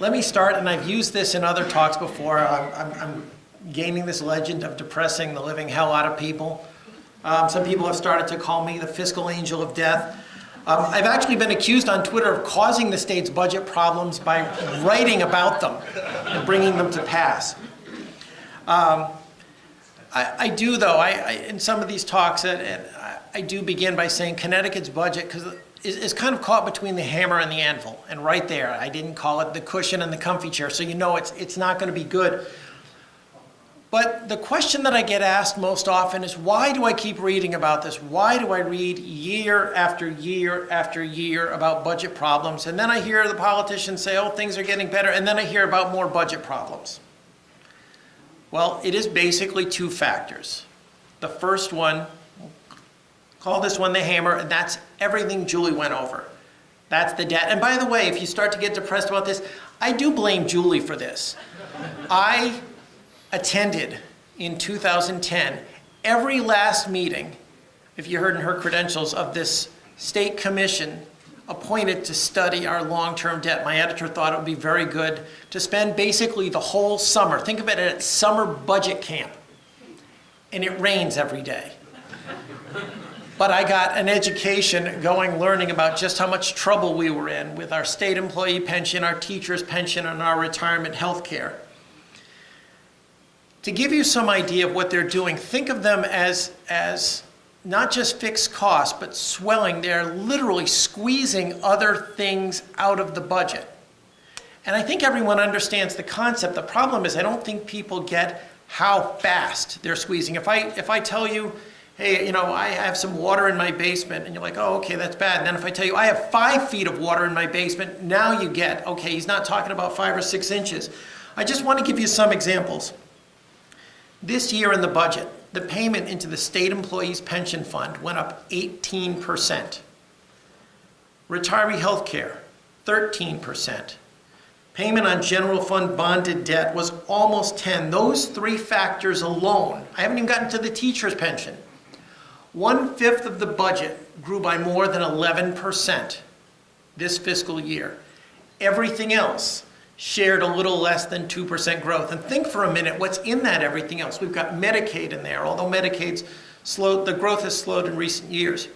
Let me start, and I've used this in other talks before. I'm gaining this legend of depressing the living hell out of people. Some people have started to call me the fiscal angel of death. I've actually been accused on Twitter of causing the state's budget problems by writing about them and bringing them to pass. I do, though, in some of these talks, I do begin by saying Connecticut's budget is kind of caught between the hammer and the anvil. And right there, I didn't call it the cushion and the comfy chair, so you know it's not going to be good. But the question that I get asked most often is, why do I keep reading about this? Why do I read year after year after year about budget problems? And then I hear the politicians say, oh, things are getting better. And then I hear about more budget problems. Well, it is basically two factors. The first one, call this one the hammer, and that's everything Julie went over. That's the debt. And by the way, if you start to get depressed about this, I do blame Julie for this. I attended in 2010 every last meeting, if you heard in her credentials, of this state commission appointed to study our long-term debt. My editor thought it would be very good to spend basically the whole summer. Think of it as summer budget camp. And it rains every day. But I got an education learning about just how much trouble we were in with our state employee pension, our teacher's pension, and our retirement health care. To give you some idea of what they're doing, think of them as not just fixed costs, but swelling. They're literally squeezing other things out of the budget. And I think everyone understands the concept. The problem is I don't think people get how fast they're squeezing. If I tell you, hey, I have some water in my basement, and you're like, oh, okay, that's bad. And then if I tell you I have 5 feet of water in my basement, now you get, okay, he's not talking about 5 or 6 inches. I just want to give you some examples. This year in the budget, the payment into the state employees pension fund went up 18%. Retiree health care, 13%. Payment on general fund bonded debt was almost 10. Those 3 factors alone, I haven't even gotten to the teacher's pension. 1/5 of the budget grew by more than 11% this fiscal year. Everything else shared a little less than 2% growth. And think for a minute what's in that everything else. We've got Medicaid in there, although Medicaid's slowed, the growth has slowed in recent years.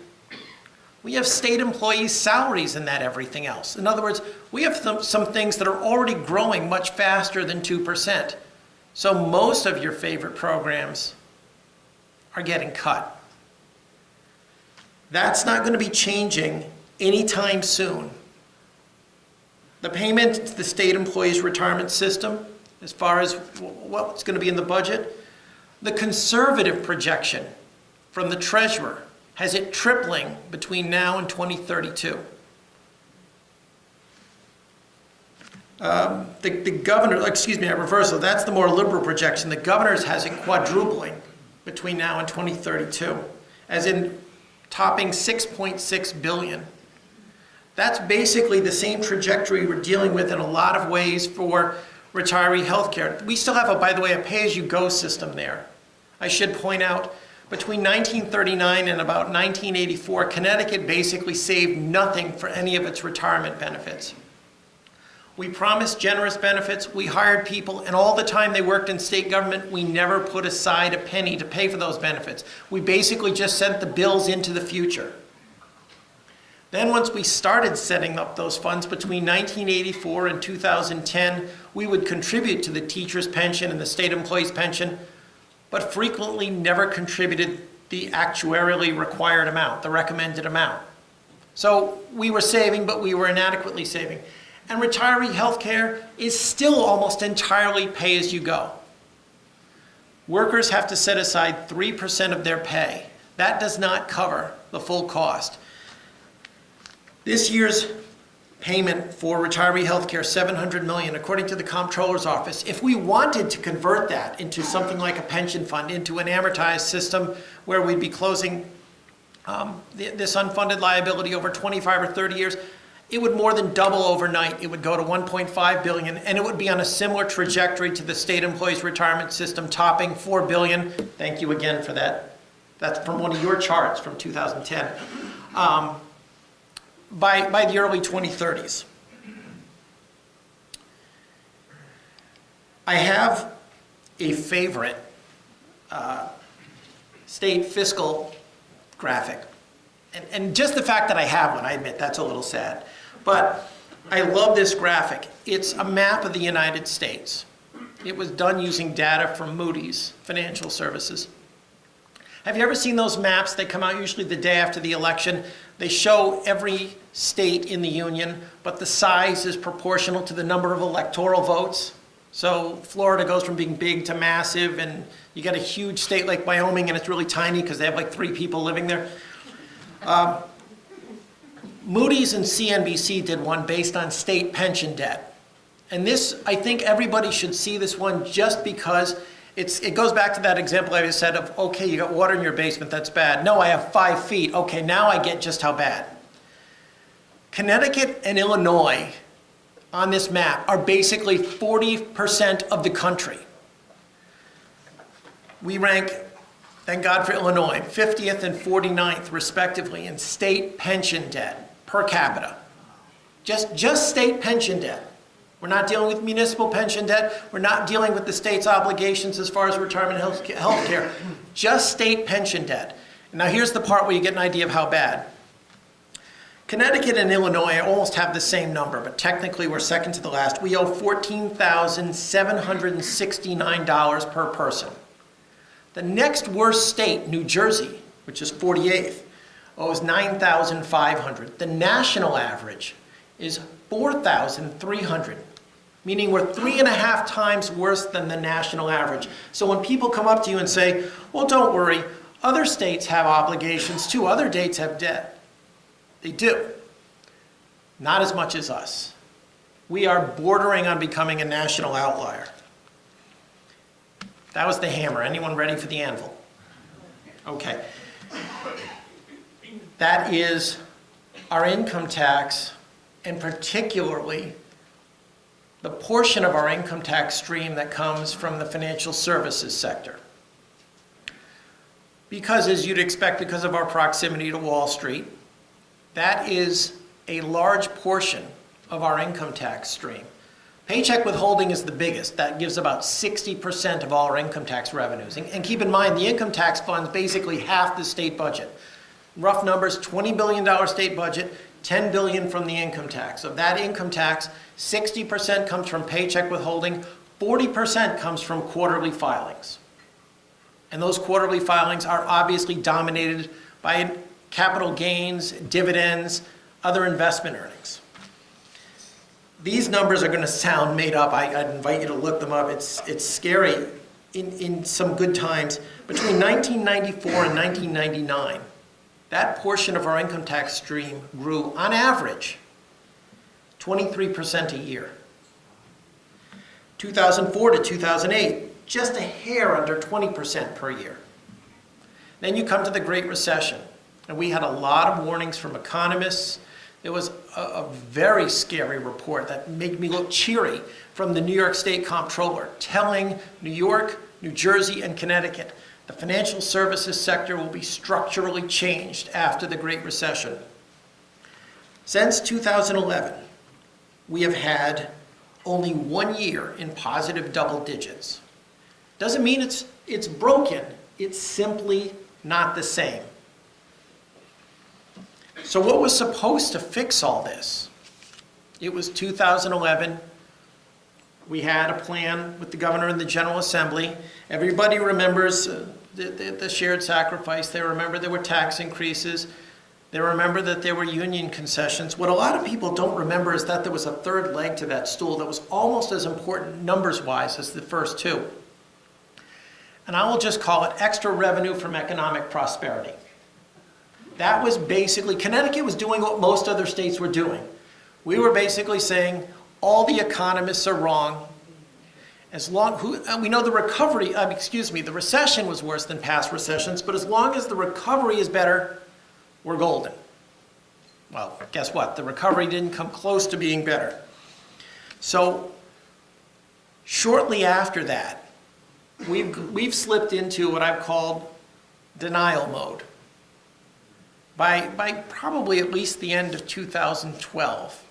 We have state employees' salaries in that everything else. In other words, we have some things that are already growing much faster than 2%. So most of your favorite programs are getting cut. That's not going to be changing anytime soon. The payment to the state employees' retirement system, as far as what's going to be in the budget, the conservative projection from the treasurer has it tripling between now and 2032. The governor, I reverse it. That's the more liberal projection. The governor's has it quadrupling between now and 2032, as in topping $6.6 billion. That's basically the same trajectory we're dealing with in a lot of ways for retiree health care. We still have, by the way, a pay-as-you-go system there. I should point out, between 1939 and about 1984, Connecticut basically saved nothing for any of its retirement benefits. We promised generous benefits, we hired people, and all the time they worked in state government, we never put aside a penny to pay for those benefits. We basically just sent the bills into the future. Then once we started setting up those funds between 1984 and 2010, we would contribute to the teacher's pension and the state employee's pension, but frequently never contributed the actuarially required amount, the recommended amount. So we were saving, but we were inadequately saving. And retiree health care is still almost entirely pay-as-you-go. Workers have to set aside 3% of their pay. That does not cover the full cost. This year's payment for retiree health care, $700 million, according to the Comptroller's Office. If we wanted to convert that into something like a pension fund, into an amortized system where we'd be closing this unfunded liability over 25 or 30 years, it would more than double overnight. It would go to $1.5 billion, and it would be on a similar trajectory to the state employees' retirement system, topping $4 billion. Thank you again for that. That's from one of your charts from 2010. By the early 2030s. I have a favorite state fiscal graphic. And just the fact that I have one, I admit that's a little sad. But I love this graphic. It's a map of the United States. It was done using data from Moody's Financial Services. Have you ever seen those maps? They come out usually the day after the election. They show every state in the union, but the size is proportional to the number of electoral votes. So Florida goes from being big to massive, and you get a huge state like Wyoming, and it's really tiny because they have like 3 people living there. Moody's and CNBC did one based on state pension debt. And this, I think everybody should see this one just because it goes back to that example I just said of, okay, you got water in your basement, that's bad. No, I have 5 feet. Okay, now I get just how bad. Connecticut and Illinois on this map are basically 40% of the country. We rank, thank God for Illinois, 50th and 49th respectively in state pension debt per capita. Just state pension debt. We're not dealing with municipal pension debt. We're not dealing with the state's obligations as far as retirement health care. Just state pension debt. And now here's the part where you get an idea of how bad. Connecticut and Illinois almost have the same number, but technically we're second to the last. We owe $14,769 per person. The next worst state, New Jersey, which is 48th, owes $9,500. The national average is $4,300, meaning we're 3.5 times worse than the national average. So when people come up to you and say, well, don't worry, other states have obligations too, other states have debt. They do. Not as much as us. We are bordering on becoming a national outlier. That was the hammer. Anyone ready for the anvil? Okay. That is our income tax, and particularly the portion of our income tax stream that comes from the financial services sector. Because, as you'd expect, because of our proximity to Wall Street, that is a large portion of our income tax stream. Paycheck withholding is the biggest. That gives about 60% of all our income tax revenues. And keep in mind, the income tax fund's basically half the state budget. Rough numbers, $20 billion state budget, $10 billion from the income tax. Of that income tax, 60% comes from paycheck withholding, 40% comes from quarterly filings. And those quarterly filings are obviously dominated by capital gains, dividends, other investment earnings. These numbers are going to sound made up. I'd invite you to look them up. It's scary in some good times. Between 1994 and 1999, that portion of our income tax stream grew, on average, 23% a year. 2004 to 2008, just a hair under 20% per year. Then you come to the Great Recession, and we had a lot of warnings from economists. There was a very scary report that made me look cheery from the New York State Comptroller telling New York, New Jersey, and Connecticut the financial services sector will be structurally changed after the Great Recession. Since 2011, we have had only 1 year in positive double digits. Doesn't mean it's broken. It's simply not the same. So what was supposed to fix all this? It was 2011. We had a plan with the governor and the General Assembly. Everybody remembers the shared sacrifice. They remember there were tax increases. They remember that there were union concessions. What a lot of people don't remember is that there was a third leg to that stool that was almost as important numbers-wise as the first two. And I will just call it extra revenue from economic prosperity. That was basically, Connecticut was doing what most other states were doing. We were basically saying, all the economists are wrong. We know the the recession was worse than past recessions, but as long as the recovery is better, we're golden. Well, guess what? The recovery didn't come close to being better. So, shortly after that, we've slipped into what I've called denial mode. By probably at least the end of 2012,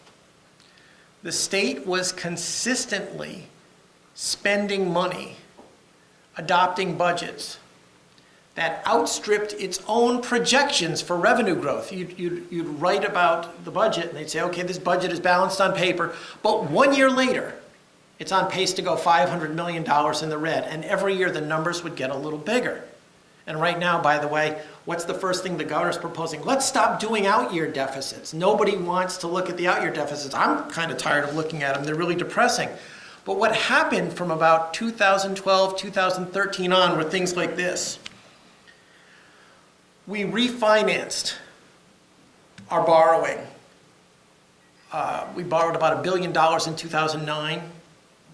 the state was consistently spending money, adopting budgets that outstripped its own projections for revenue growth. You'd write about the budget and they'd say, okay, this budget is balanced on paper, but 1 year later, it's on pace to go $500 million in the red, and every year the numbers would get a little bigger. And right now, by the way, what's the first thing the governor's proposing? Let's stop doing out-year deficits. Nobody wants to look at the out-year deficits. I'm kind of tired of looking at them. They're really depressing. But what happened from about 2012, 2013 on were things like this. We refinanced our borrowing. We borrowed about $1 billion in 2009,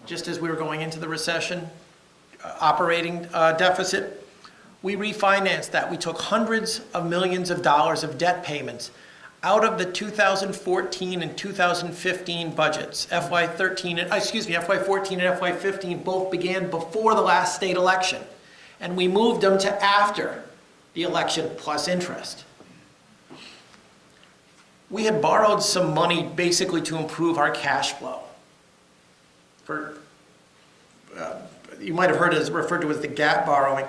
just as we were going into the recession, operating deficit. We refinanced that. We took hundreds of millions of dollars of debt payments out of the 2014 and 2015 budgets. FY14 and FY15 both began before the last state election. And we moved them to after the election plus interest. We had borrowed some money basically to improve our cash flow. You might have heard it referred to as the gap borrowing.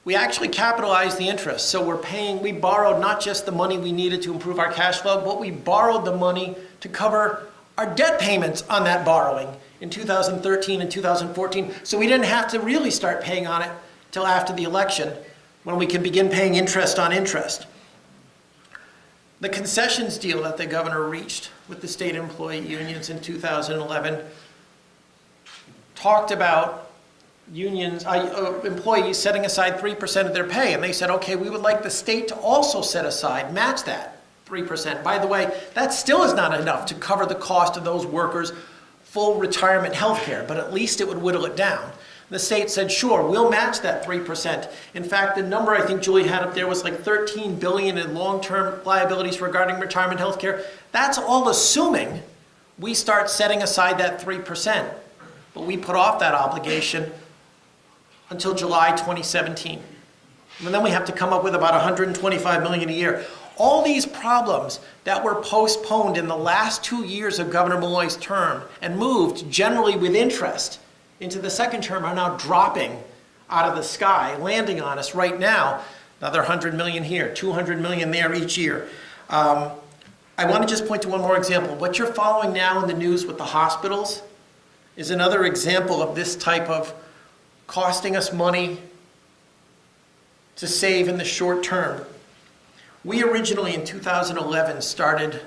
We actually capitalized the interest. So we borrowed not just the money we needed to improve our cash flow, but we borrowed the money to cover our debt payments on that borrowing in 2013 and 2014. So we didn't have to really start paying on it till after the election, when we can begin paying interest on interest. The concessions deal that the governor reached with the state employee unions in 2011 talked about employees setting aside 3% of their pay, and they said, okay, we would like the state to also set aside, match that 3%. By the way, that still is not enough to cover the cost of those workers' full retirement health care, but at least it would whittle it down. The state said, sure, we'll match that 3%. In fact, the number I think Julie had up there was like $13 billion in long-term liabilities regarding retirement health care. That's all assuming we start setting aside that 3%. But we put off that obligation until July 2017. And then we have to come up with about $125 million a year. All these problems that were postponed in the last 2 years of Governor Malloy's term and moved generally with interest into the second term are now dropping out of the sky, landing on us right now. Another $100 million here, $200 million there each year. I want to just point to one more example. What you're following now in the news with the hospitals is another example of this type of costing us money to save in the short term. We originally in 2011 started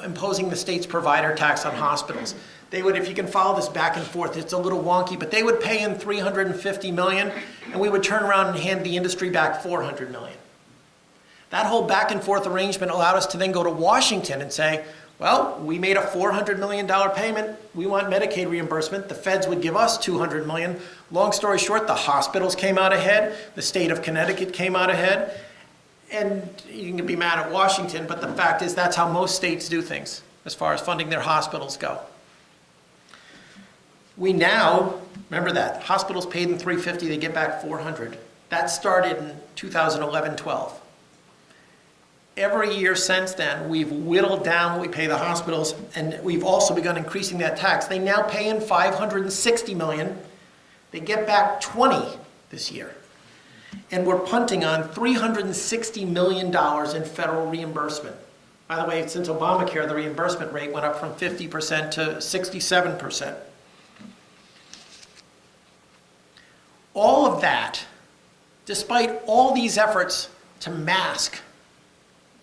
imposing the state's provider tax on hospitals. They would, if you can follow this back and forth, it's a little wonky, but they would pay in $350 million, and we would turn around and hand the industry back $400 million. That whole back and forth arrangement allowed us to then go to Washington and say, well, we made a $400 million payment. We want Medicaid reimbursement. The feds would give us $200 million. Long story short, the hospitals came out ahead. The state of Connecticut came out ahead. And you can be mad at Washington, but the fact is that's how most states do things as far as funding their hospitals go. We now, remember that, hospitals paid in $350, they get back $400. That started in 2011-12. Every year since then, we've whittled down what we pay the hospitals, and we've also begun increasing that tax. They now pay in $560 million. They get back 20 this year. And we're punting on $360 million in federal reimbursement. By the way, since Obamacare, the reimbursement rate went up from 50% to 67%. All of that, despite all these efforts to mask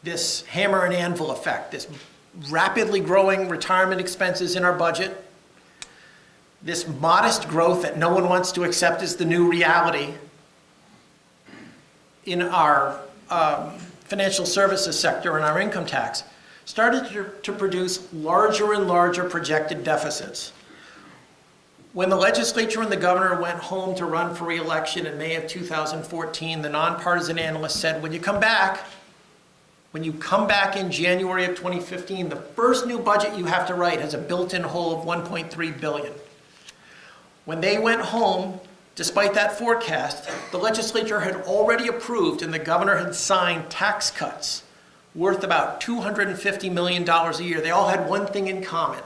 this hammer and anvil effect, this rapidly growing retirement expenses in our budget, this modest growth that no one wants to accept as the new reality in our financial services sector and our income tax, started to produce larger and larger projected deficits. When the legislature and the governor went home to run for re-election in May of 2014, the nonpartisan analysts said, when you come back in January of 2015, the first new budget you have to write has a built-in hole of $1.3 billion. When they went home, despite that forecast, the legislature had already approved and the governor had signed tax cuts worth about $250 million a year. They all had one thing in common.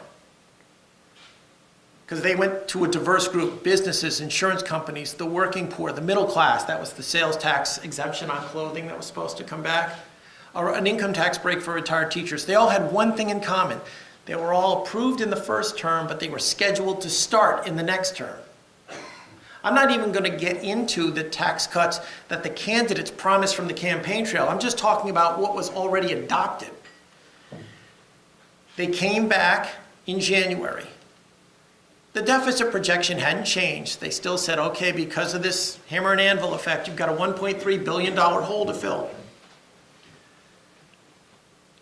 because they went to a diverse group: businesses, insurance companies, the working poor, the middle class. That was the sales tax exemption on clothing that was supposed to come back, or an income tax break for retired teachers. They all had one thing in common. They were all approved in the first term, but they were scheduled to start in the next term. I'm not even going to get into the tax cuts that the candidates promised from the campaign trail. I'm just talking about what was already adopted. They came back in January. The deficit projection hadn't changed. They still said, okay, because of this hammer and anvil effect, you've got a $1.3 billion hole to fill.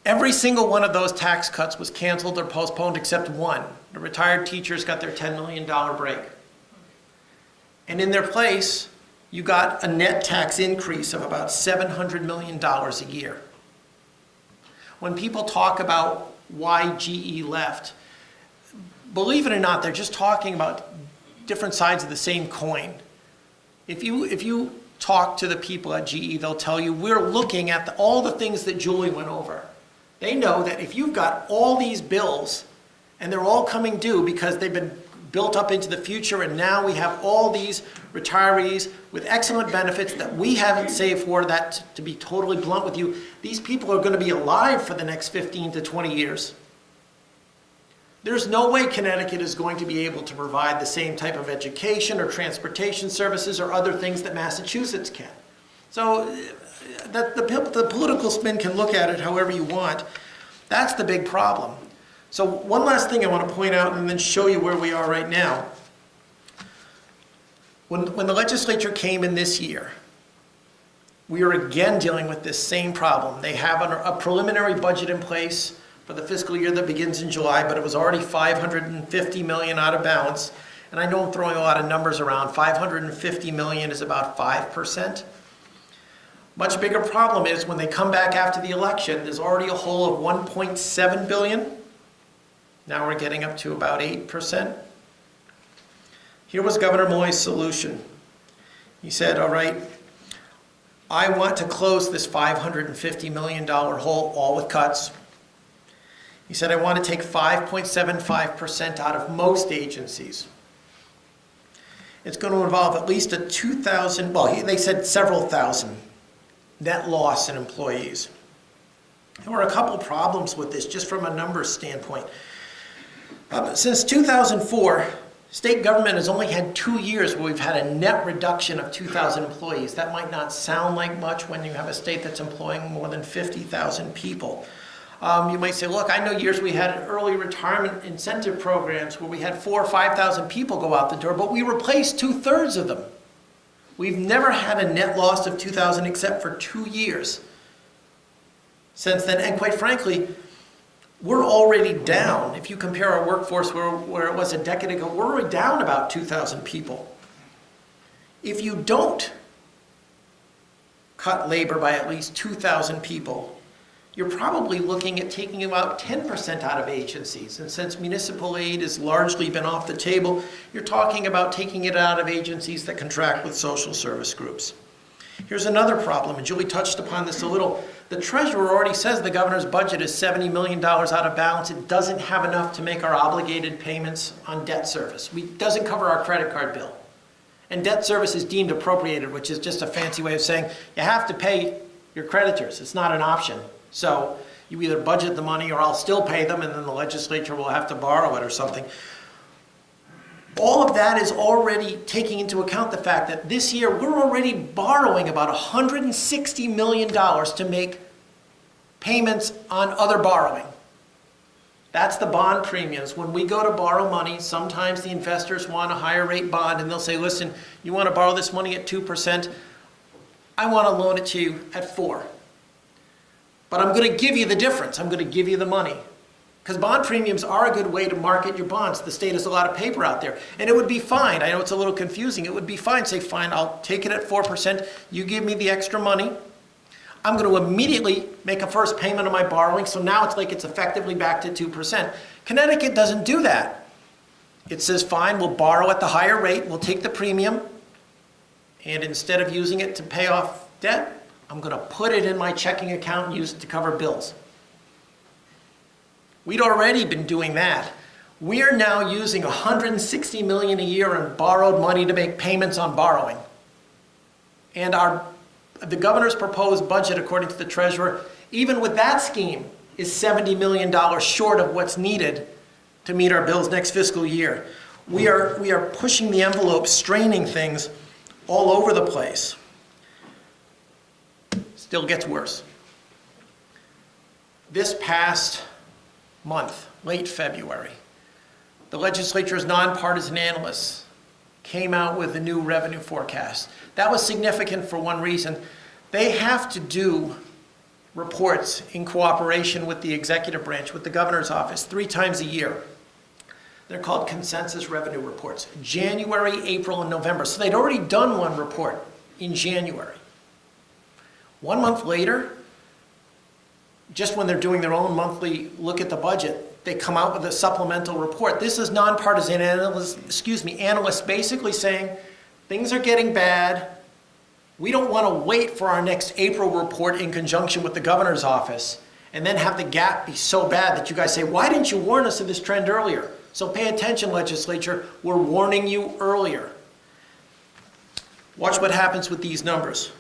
Every single one of those tax cuts was canceled or postponed except one. The retired teachers got their $10 million break. And in their place, you got a net tax increase of about $700 million a year. When people talk about why GE left, believe it or not, they're just talking about different sides of the same coin. If you talk to the people at GE, they'll tell you, we're looking at all the things that Julie went over. They know that if you've got all these bills and they're all coming due because they've been built up into the future, and now we have all these retirees with excellent benefits that we haven't saved for, that, to be totally blunt with you, these people are going to be alive for the next 15 to 20 years. There's no way Connecticut is going to be able to provide the same type of education or transportation services or other things that Massachusetts can. So the political spin can look at it however you want. That's the big problem. So one last thing I want to point out and then show you where we are right now. When the legislature came in this year, we are again dealing with this same problem. They have a preliminary budget in place for the fiscal year that begins in July, but it was already $550 million out of balance. And I know I'm throwing a lot of numbers around. $550 million is about 5%. Much bigger problem is when they come back after the election, there's already a hole of $1.7 billion. Now we're getting up to about 8%. Here was Governor Moy's solution. He said, all right, I want to close this $550 million hole, all with cuts. He said, I want to take 5.75% out of most agencies. It's going to involve at least a 2,000, well, they said several thousand net loss in employees. There were a couple problems with this, just from a numbers standpoint. Since 2004, state government has only had 2 years where we've had a net reduction of 2,000 employees. That might not sound like much when you have a state that's employing more than 50,000 people. You might say, look, I know years we had early retirement incentive programs where we had 4,000 or 5,000 people go out the door, but we replaced 2/3 of them. We've never had a net loss of 2,000 except for 2 years since then. And quite frankly, we're already down. If you compare our workforce where it was a decade ago, we're already down about 2,000 people. If you don't cut labor by at least 2,000 people, you're probably looking at taking about 10% out of agencies. And since municipal aid has largely been off the table, you're talking about taking it out of agencies that contract with social service groups. Here's another problem, and Julie touched upon this a little. The treasurer already says the governor's budget is $70 million out of balance. It doesn't have enough to make our obligated payments on debt service. It doesn't cover our credit card bill. And debt service is deemed appropriated, which is just a fancy way of saying you have to pay your creditors. It's not an option. So you either budget the money or I'll still pay them, and then the legislature will have to borrow it or something. All of that is already taking into account the fact that this year we're already borrowing about $160 million to make payments on other borrowing. That's the bond premiums. When we go to borrow money, sometimes the investors want a higher rate bond, and they'll say, listen, you want to borrow this money at 2%? I want to loan it to you at 4%. But I'm going to give you the difference. I'm going to give you the money. Because bond premiums are a good way to market your bonds. The state has a lot of paper out there. And it would be fine. I know it's a little confusing. It would be fine. Say, fine, I'll take it at 4%. You give me the extra money. I'm going to immediately make a first payment on my borrowing. So now it's like it's effectively back to 2%. Connecticut doesn't do that. It says, fine, we'll borrow at the higher rate. We'll take the premium. And instead of using it to pay off debt, I'm going to put it in my checking account and use it to cover bills. We'd already been doing that. We are now using $160 million a year in borrowed money to make payments on borrowing. And the governor's proposed budget, according to the treasurer, even with that scheme, is $70 million short of what's needed to meet our bills next fiscal year. We are pushing the envelope, straining things all over the place. Still gets worse. This past month, late February, the legislature's nonpartisan analysts came out with a new revenue forecast. That was significant for one reason. They have to do reports in cooperation with the executive branch, with the governor's office, 3 times a year. They're called consensus revenue reports, January, April, and November. So they'd already done one report in January. 1 month later, just when they're doing their own monthly look at the budget, they come out with a supplemental report. This is nonpartisan analysts basically saying things are getting bad. We don't want to wait for our next April report in conjunction with the governor's office and then have the gap be so bad that you guys say, why didn't you warn us of this trend earlier? So pay attention, legislature. We're warning you earlier. Watch what happens with these numbers.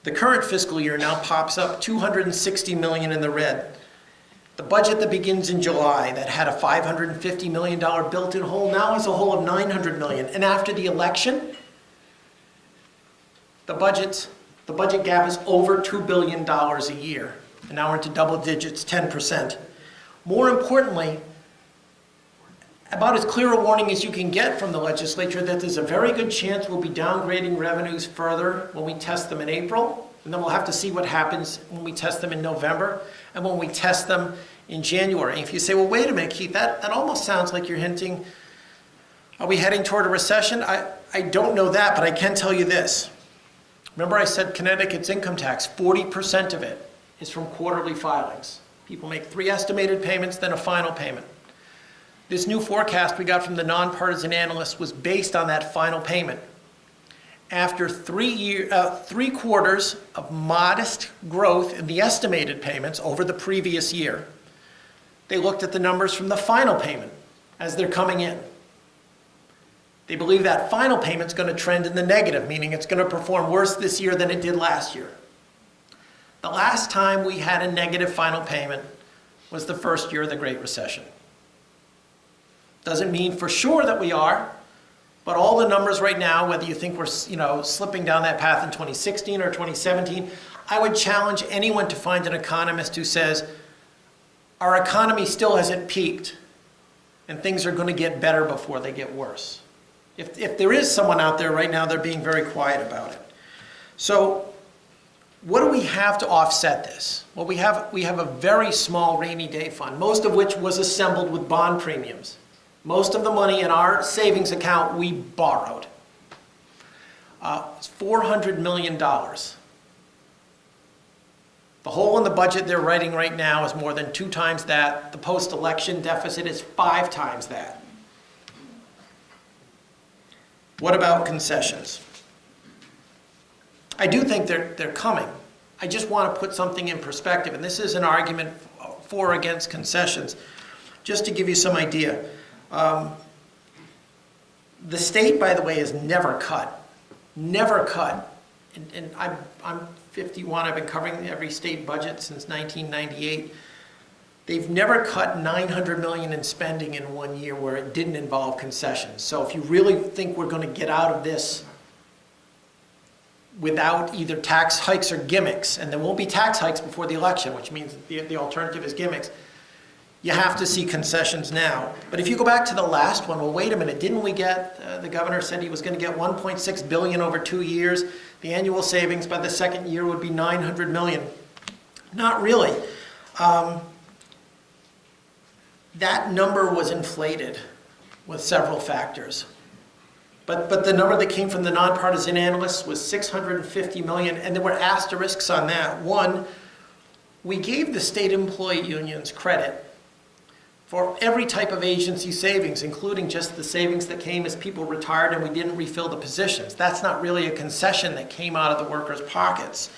The current fiscal year now pops up $260 million in the red. The budget that begins in July that had a $550 million built-in hole now has a hole of $900 million. And after the election, the budget gap is over $2 billion a year. And now we're into double digits, 10%. More importantly, about as clear a warning as you can get from the legislature that there's a very good chance we'll be downgrading revenues further when we test them in April, and then we'll have to see what happens when we test them in November and when we test them in January. If you say, well, wait a minute, Keith, that almost sounds like you're hinting, are we heading toward a recession? I don't know that, but I can tell you this. Remember I said Connecticut's income tax, 40% of it is from quarterly filings. People make 3 estimated payments, then a final payment. This new forecast we got from the nonpartisan analysts was based on that final payment. After 3 quarters of modest growth in the estimated payments over the previous year, they looked at the numbers from the final payment as they're coming in. They believe that final payment's going to trend in the negative, meaning it's going to perform worse this year than it did last year. The last time we had a negative final payment was the first year of the Great Recession. Doesn't mean for sure that we are, but all the numbers right now, whether you think we're slipping down that path in 2016 or 2017, I would challenge anyone to find an economist who says our economy still hasn't peaked and things are going to get better before they get worse. If there is someone out there right now, they're being very quiet about it. So what do we have to offset this? Well, we have a very small rainy day fund, most of which was assembled with bond premiums. Most of the money in our savings account we borrowed. It's $400 million. The hole in the budget they're writing right now is more than 2 times that. The post-election deficit is 5 times that. What about concessions? I do think they're coming. I just want to put something in perspective, and this is an argument for or against concessions, just to give you some idea. The state, by the way, has never cut. And I'm 51. I've been covering every state budget since 1998. They've never cut $900 million in spending in 1 year where it didn't involve concessions. So if you really think we're going to get out of this without either tax hikes or gimmicks, and there won't be tax hikes before the election, which means the alternative is gimmicks, you have to see concessions now. But if you go back to the last one, well, wait a minute, didn't we get, the governor said he was going to get $1.6 billion over 2 years. The annual savings by the second year would be $900 million. Not really. That number was inflated with several factors. But the number that came from the nonpartisan analysts was $650 million, and there were asterisks on that. One, we gave the state employee unions credit for every type of agency savings, including just the savings that came as people retired and we didn't refill the positions. That's not really a concession that came out of the workers' pockets.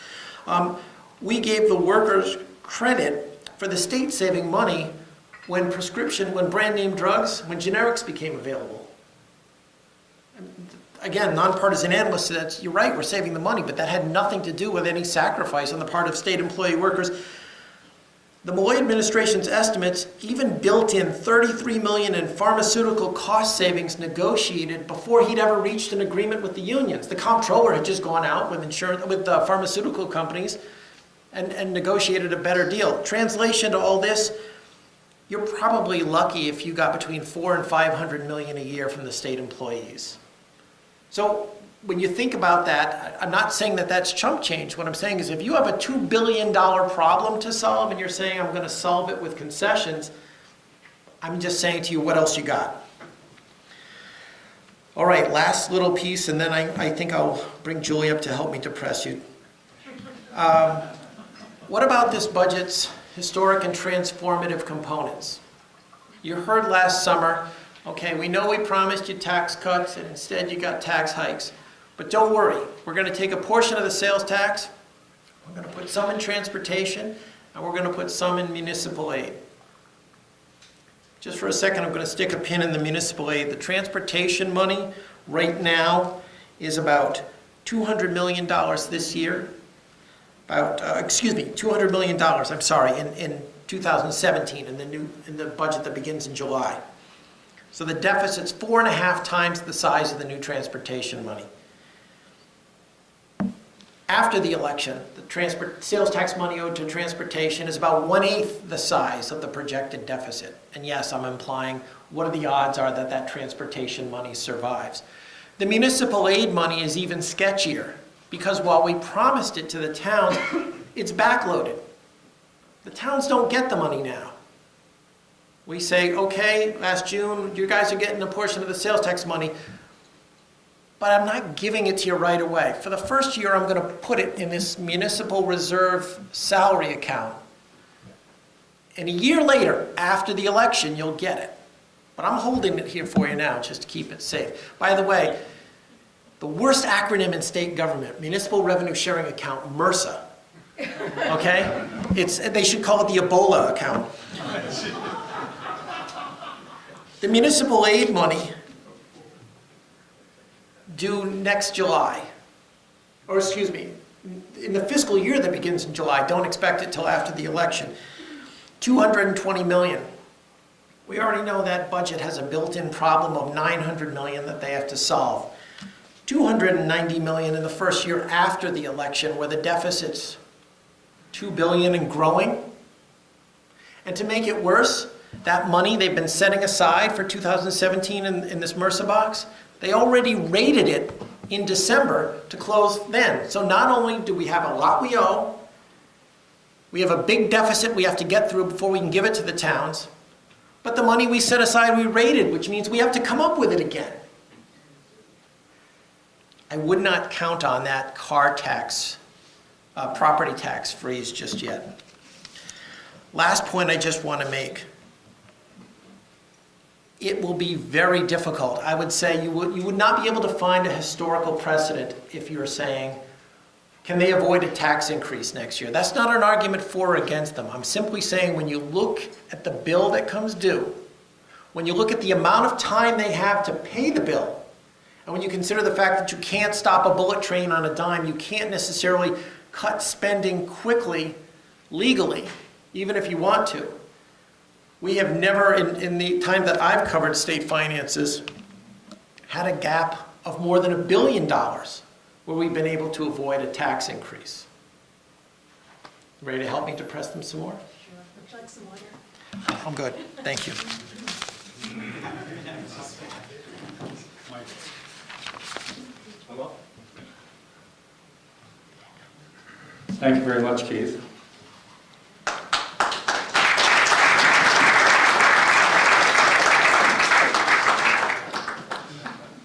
We gave the workers credit for the state saving money when brand name drugs, when generics became available. Again, nonpartisan analysts said, you're right, we're saving the money, but that had nothing to do with any sacrifice on the part of state employee workers. The Malloy administration's estimates even built in $33 million in pharmaceutical cost savings negotiated before he'd ever reached an agreement with the unions. The comptroller had just gone out with the pharmaceutical companies and negotiated a better deal. Translation to all this, you're probably lucky if you got between $400 and $500 million a year from the state employees. So when you think about that, I'm not saying that that's chump change. What I'm saying is if you have a $2 billion problem to solve and you're saying I'm going to solve it with concessions, I'm just saying to you, what else you got? All right, last little piece, and then I think I'll bring Julie up to help me depress you. What about this budget's historic and transformative components? You heard last summer, okay, we know we promised you tax cuts and instead you got tax hikes. But don't worry, we're going to take a portion of the sales tax, we're going to put some in transportation, and we're going to put some in municipal aid. Just for a second, I'm going to stick a pin in the municipal aid. The transportation money right now is about $200 million this year. $200 million, I'm sorry, in 2017 in the budget that begins in July. So the deficit's 4.5 times the size of the new transportation money. After the election, the sales tax money owed to transportation is about 1/8 the size of the projected deficit. And yes, I'm implying what are the odds are that that transportation money survives. The municipal aid money is even sketchier because while we promised it to the towns, it's backloaded. The towns don't get the money now. We say, okay, last June, you guys are getting a portion of the sales tax money, but I'm not giving it to you right away. For the first year, I'm going to put it in this municipal reserve salary account. And a year later, after the election, you'll get it. But I'm holding it here for you now just to keep it safe. By the way, the worst acronym in state government, Municipal Revenue Sharing Account, MRSA. Okay? They should call it the Ebola account. The municipal aid money due next July, or excuse me, in the fiscal year that begins in July, don't expect it till after the election, $220 million. We already know that budget has a built-in problem of $900 million that they have to solve. $290 million in the first year after the election where the deficit's $2 billion and growing. And to make it worse, that money they've been setting aside for 2017 in this MRSA box, they already rated it in December to close then. So not only do we have a lot we owe, we have a big deficit we have to get through before we can give it to the towns, but the money we set aside we rated, which means we have to come up with it again. I would not count on that car tax, property tax freeze just yet. Last point I just want to make. It will be very difficult. I would say you would not be able to find a historical precedent if you're saying, can they avoid a tax increase next year? That's not an argument for or against them. I'm simply saying when you look at the bill that comes due, when you look at the amount of time they have to pay the bill, and when you consider the fact that you can't stop a bullet train on a dime, you can't necessarily cut spending quickly, legally, even if you want to. We have never, in the time that I've covered state finances, had a gap of more than $1 billion where we've been able to avoid a tax increase. Ready to help me depress them some more? Sure. Would you like some water? I'm good. Thank you. Thank you very much, Keith.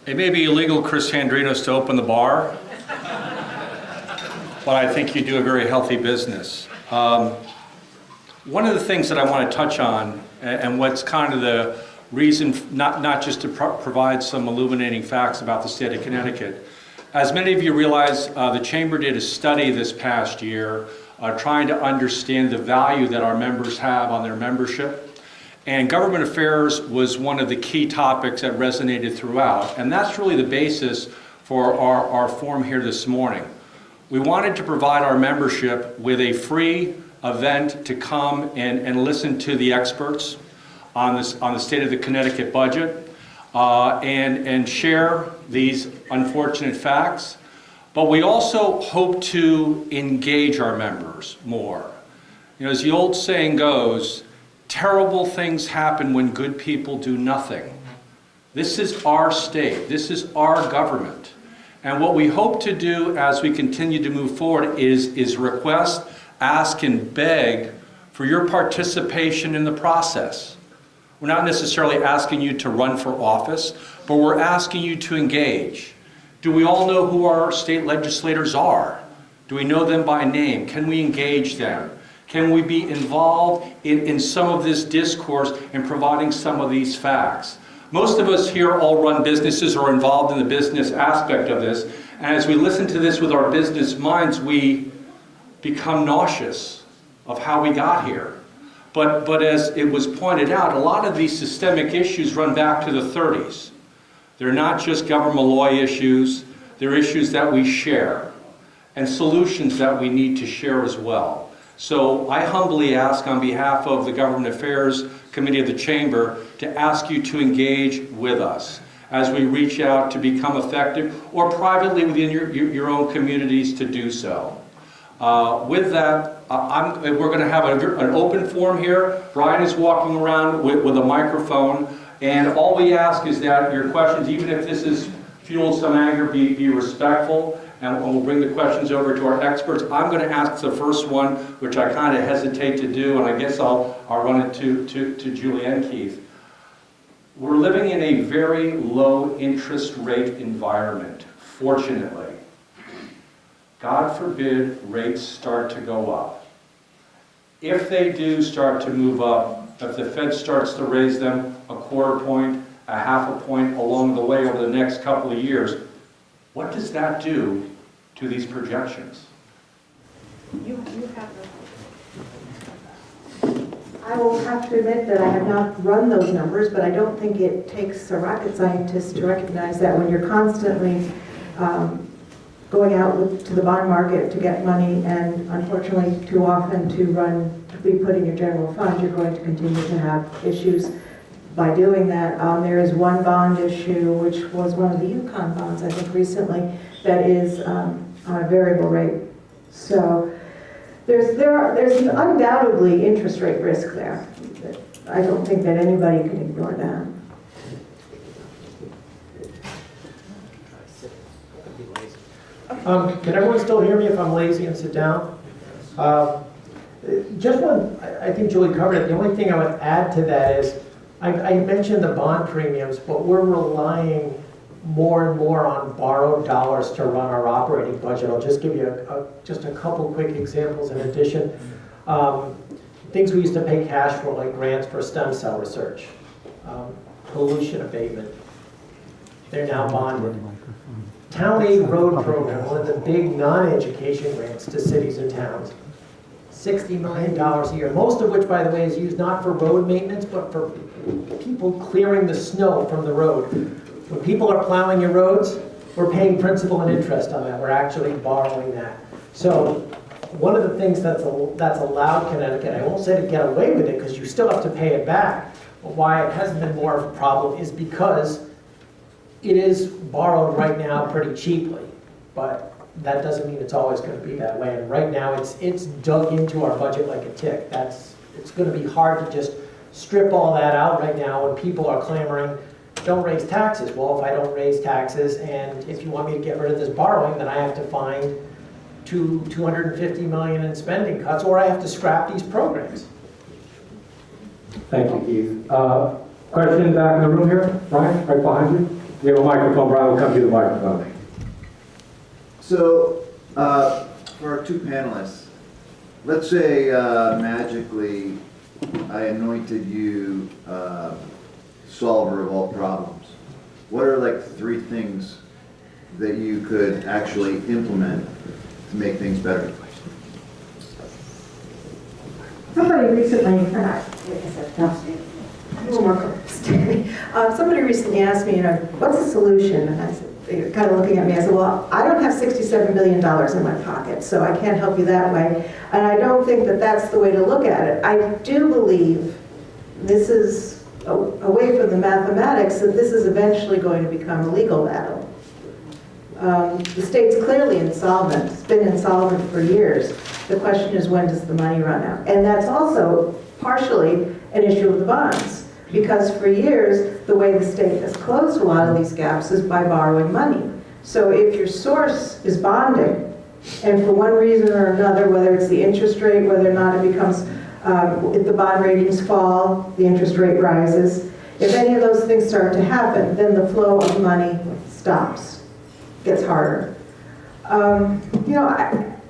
It may be illegal, Chris Sandrinos, to open the bar, but I think you do a very healthy business. One of the things that I want to touch on, and what's kind of the reason, not just to provide some illuminating facts about the state of Connecticut. As many of you realize, the Chamber did a study this past year trying to understand the value that our members have on their membership. And government affairs was one of the key topics that resonated throughout. And that's really the basis for our forum here this morning. We wanted to provide our membership with a free event to come and listen to the experts on the state of the Connecticut budget and share these unfortunate facts. But we also hope to engage our members more. You know, as the old saying goes, terrible things happen when good people do nothing. This is our state. This is our government. And what we hope to do as we continue to move forward is request, ask, and beg for your participation in the process. We're not necessarily asking you to run for office, but we're asking you to engage. Do we all know who our state legislators are? Do we know them by name? Can we engage them? Can we be involved in some of this discourse and providing some of these facts? Most of us here all run businesses or are involved in the business aspect of this. And as we listen to this with our business minds, we become nauseous of how we got here. But as it was pointed out, a lot of these systemic issues run back to the 30s. They're not just government law issues, they're issues that we share and solutions that we need to share as well. So I humbly ask on behalf of the Government Affairs Committee of the Chamber to ask you to engage with us as we reach out to become effective or privately within your own communities to do so. With that, we're going to have an open forum here. Brian is walking around with a microphone, and all we ask is that your questions, even if this has fueled some anger, be respectful, and we'll bring the questions over to our experts. I'm going to ask the first one, which I kind of hesitate to do, and I guess I'll run it to Julie and Keith. We're living in a very low interest rate environment, fortunately. God forbid rates start to go up. If they do start to move up, if the Fed starts to raise them a quarter point, a half a point along the way over the next couple of years, what does that do to these projections? I will have to admit that I have not run those numbers, but I don't think it takes a rocket scientist to recognize that when you're constantly going out to the bond market to get money, and unfortunately too often to be put in your general fund, you're going to continue to have issues by doing that. There is one bond issue, which was one of the Yukon bonds, I think recently, that is on a variable rate. So there's undoubtedly interest rate risk there. I don't think that anybody can ignore that. Can everyone still hear me if I'm lazy and sit down? Just one, I think Julie covered it. The only thing I would add to that is, I mentioned the bond premiums, but we're relying more and more on borrowed dollars to run our operating budget. I'll just give you just a couple quick examples in addition. Things we used to pay cash for, like grants for stem cell research, pollution abatement. They're now bonded. Town Aid Road Program, one of the big non-education grants to cities and towns. $60 million a year, most of which, by the way, is used not for road maintenance, but for people clearing the snow from the road. When people are plowing your roads, we're paying principal and interest on that. We're actually borrowing that. So one of the things that's allowed Connecticut, I won't say to get away with it because you still have to pay it back, but why it hasn't been more of a problem is because it is borrowed right now pretty cheaply, but that doesn't mean it's always going to be that way. And right now it's dug into our budget like a tick. It's going to be hard to just strip all that out right now when people are clamoring, don't raise taxes. Well, if I don't raise taxes and if you want me to get rid of this borrowing, then I have to find $250 million in spending cuts, or I have to scrap these programs. Thank you, Keith. Question back in the room here? Brian, right behind you. We have a microphone. Brian will come to the microphone. So, for our two panelists, let's say magically I anointed you solver of all problems. What are like 3 things that you could actually implement to make things better? Somebody recently, little more somebody recently asked me, what's the solution? And I said, they were kind of looking at me, I said, well, I don't have $67 billion in my pocket, so I can't help you that way. And I don't think that that's the way to look at it. I do believe this is away from the mathematics, that this is eventually going to become a legal battle. The state's clearly insolvent. It's been insolvent for years. The question is, when does the money run out? And that's also partially an issue of the bonds, because for years, the way the state has closed a lot of these gaps is by borrowing money. So if your source is bonding, and for one reason or another, whether it's the interest rate, whether or not it becomes, if the bond ratings fall, the interest rate rises, if any of those things start to happen, then the flow of money stops, gets harder.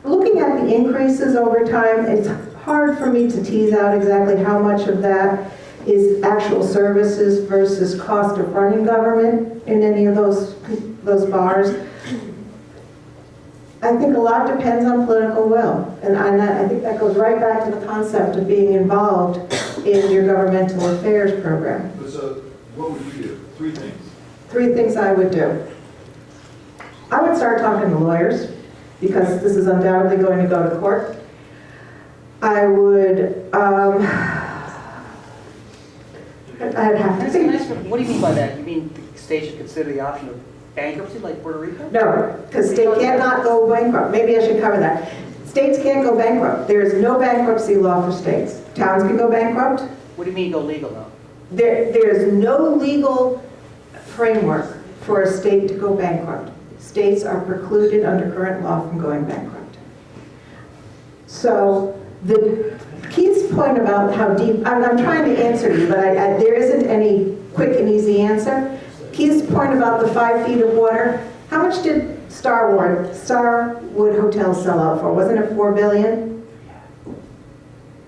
Looking at the increases over time, it's hard for me to tease out exactly how much of that is actual services versus cost of running government in any of those bars. I think a lot depends on political will. And I think that goes right back to the concept of being involved in your governmental affairs program. So what would you do? 3 things. 3 things I would do. I would start talking to lawyers, because this is undoubtedly going to go to court. I would, I'd have to think. What do you mean by that? You mean the state should consider the option of bankruptcy like Puerto Rico? No, because state cannot go bankrupt. Maybe I should cover that. States can't go bankrupt. There is no bankruptcy law for states. Towns can go bankrupt. What do you mean go legal though? There is no legal framework for a state to go bankrupt. States are precluded under current law from going bankrupt. So Keith's point about how deep, I'm trying to answer you, but there isn't any quick and easy answer. Keith's point about the 5 feet of water, how much did Starwood Hotel sell out for? Wasn't it $4 billion?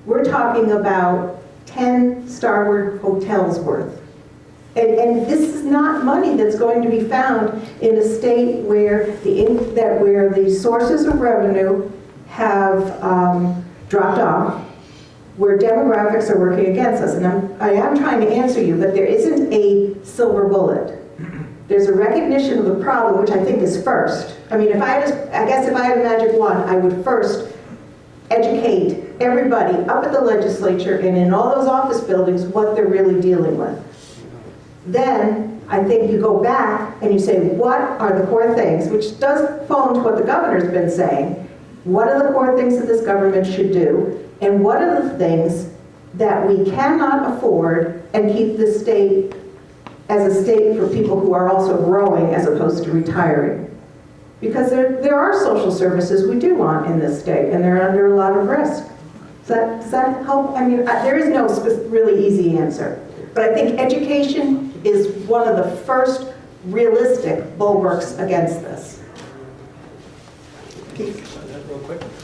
We're talking about 10 Starwood hotels worth. And this is not money that's going to be found in a state where the sources of revenue have dropped off, where demographics are working against us. And I am trying to answer you, but there isn't a silver bullet. There's a recognition of the problem, which I think is first. I mean, I guess if I had a magic wand, I would first educate everybody up at the legislature and in all those office buildings what they're really dealing with. Then I think you go back and you say, what are the core things, which does fall into what the governor's been saying. What are the core things that this government should do? And what are the things that we cannot afford and keep the state as a state for people who are also growing as opposed to retiring? Because there are social services we do want in this state, and they're under a lot of risk. Does that help? I mean, there is no really easy answer. But I think education is one of the first realistic bulwarks against this.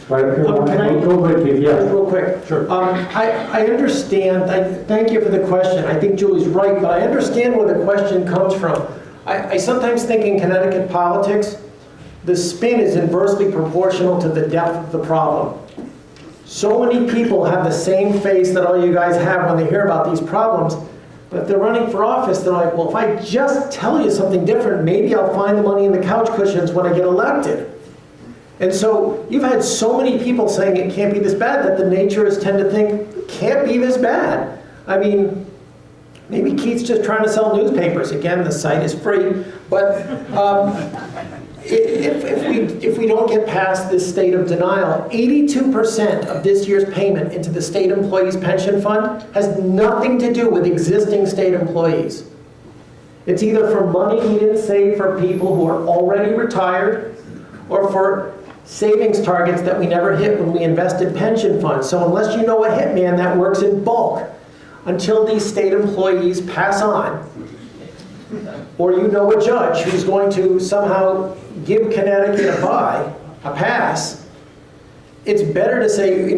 Right, Can I- go ahead, Keith, yeah. Real quick. Sure. I understand, thank you for the question. I think Julie's right, but I understand where the question comes from. I sometimes think in Connecticut politics, the spin is inversely proportional to the depth of the problem. So many people have the same face that all you guys have when they hear about these problems, but if they're running for office, they're like, well, if I just tell you something different, maybe I'll find the money in the couch cushions when I get elected. And so you've had so many people saying it can't be this bad that the naturists tend to think it can't be this bad. I mean, maybe Keith's just trying to sell newspapers. Again, the site is free. But if we don't get past this state of denial, 82% of this year's payment into the state employees pension fund has nothing to do with existing state employees. It's either for money we didn't save for people who are already retired, or for savings targets that we never hit when we invested pension funds. So unless you know a hitman that works in bulk, until these state employees pass on, or you know a judge who's going to somehow give Connecticut a pass, it's better to say,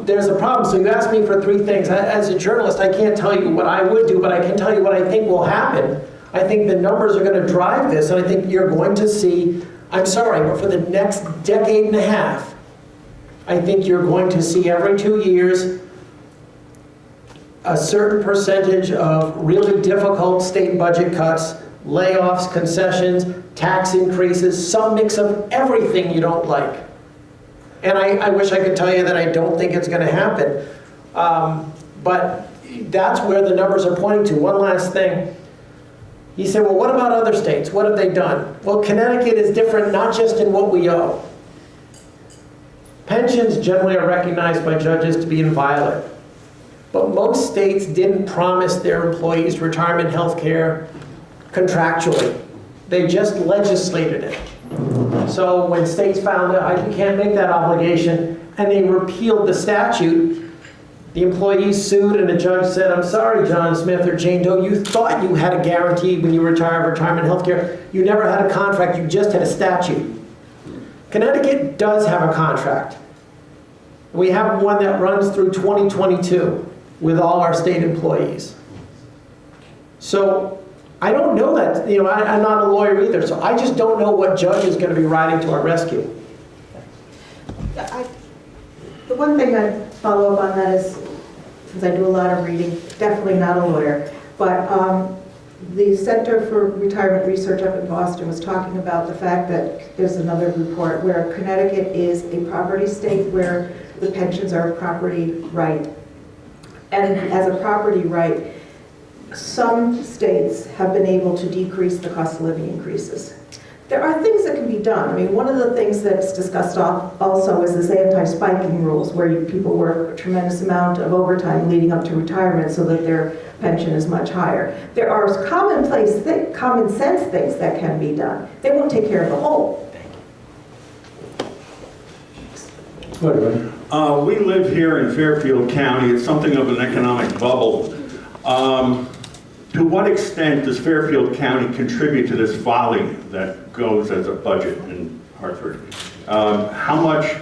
there's a problem. So you asked me for 3 things. As a journalist, I can't tell you what I would do, but I can tell you what I think will happen. I think the numbers are going to drive this, and I think you're going to see, I'm sorry, but for the next decade and a half, I think you're going to see every 2 years a certain percentage of really difficult state budget cuts, layoffs, concessions, tax increases, some mix of everything you don't like. And I wish I could tell you that I don't think it's going to happen. But that's where the numbers are pointing to. One last thing. He said, well, what about other states? What have they done? Well, Connecticut is different, not just in what we owe. Pensions generally are recognized by judges to be inviolate. But most states didn't promise their employees retirement health care contractually. They just legislated it. So when states found out you can't make that obligation and they repealed the statute, the employees sued and the judge said, I'm sorry, John Smith or Jane Doe, you thought you had a guarantee when you retired retirement health care. You never had a contract, you just had a statute. Connecticut does have a contract. We have one that runs through 2022 with all our state employees. So I don't know that, I'm not a lawyer either, so I just don't know what judge is going to be riding to our rescue. The one thing I'd follow up on that is, since I do a lot of reading, definitely not a lawyer, but the Center for Retirement Research up in Boston was talking about the fact that there's another report where Connecticut is a property state where the pensions are a property right. And as a property right, some states have been able to decrease the cost of living increases. There are things that can be done. I mean, one of the things that's discussed also is this anti-spiking rules, where people work a tremendous amount of overtime leading up to retirement so that their pension is much higher. There are common sense things that can be done. They won't take care of the whole. We live here in Fairfield County. It's something of an economic bubble. To what extent does Fairfield County contribute to this folly that goes as a budget in Hartford? How much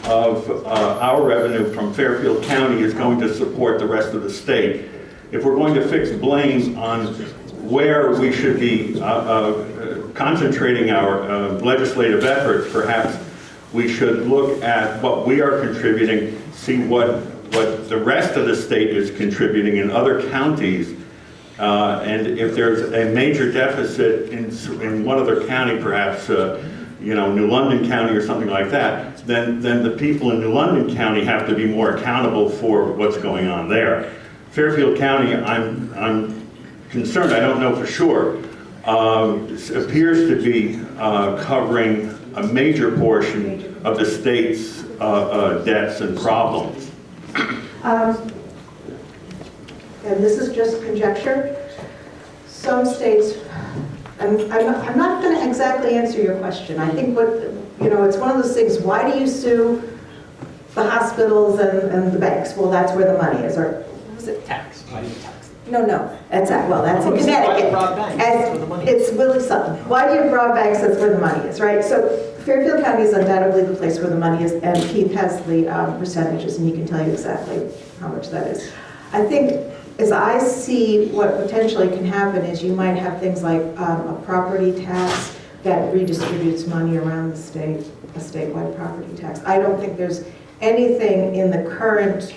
of our revenue from Fairfield County is going to support the rest of the state? If we're going to fix blame on where we should be concentrating our legislative efforts, perhaps we should look at what we are contributing, see what the rest of the state is contributing in other counties. And if there's a major deficit in one other county, perhaps New London County or something like that, then the people in New London County have to be more accountable for what's going on there. Fairfield County, I'm concerned, I don't know for sure, appears to be covering a major portion of the state's debts and problems. And this is just conjecture. Some states, I'm not going to exactly answer your question. I think it's one of those things, why do you sue the hospitals and the banks? Well, that's where the money is. Or was it Tax. Why do you tax? No, that's in Connecticut. It's Willie Sutton. Why do you have broad banks? That's where the money is, right? So Fairfield County is undoubtedly the place where the money is, and Keith has the percentages, and he can tell you exactly how much that is. I think, as I see what potentially can happen, is you might have things like a property tax that redistributes money around the state, a statewide property tax. I don't think there's anything in the current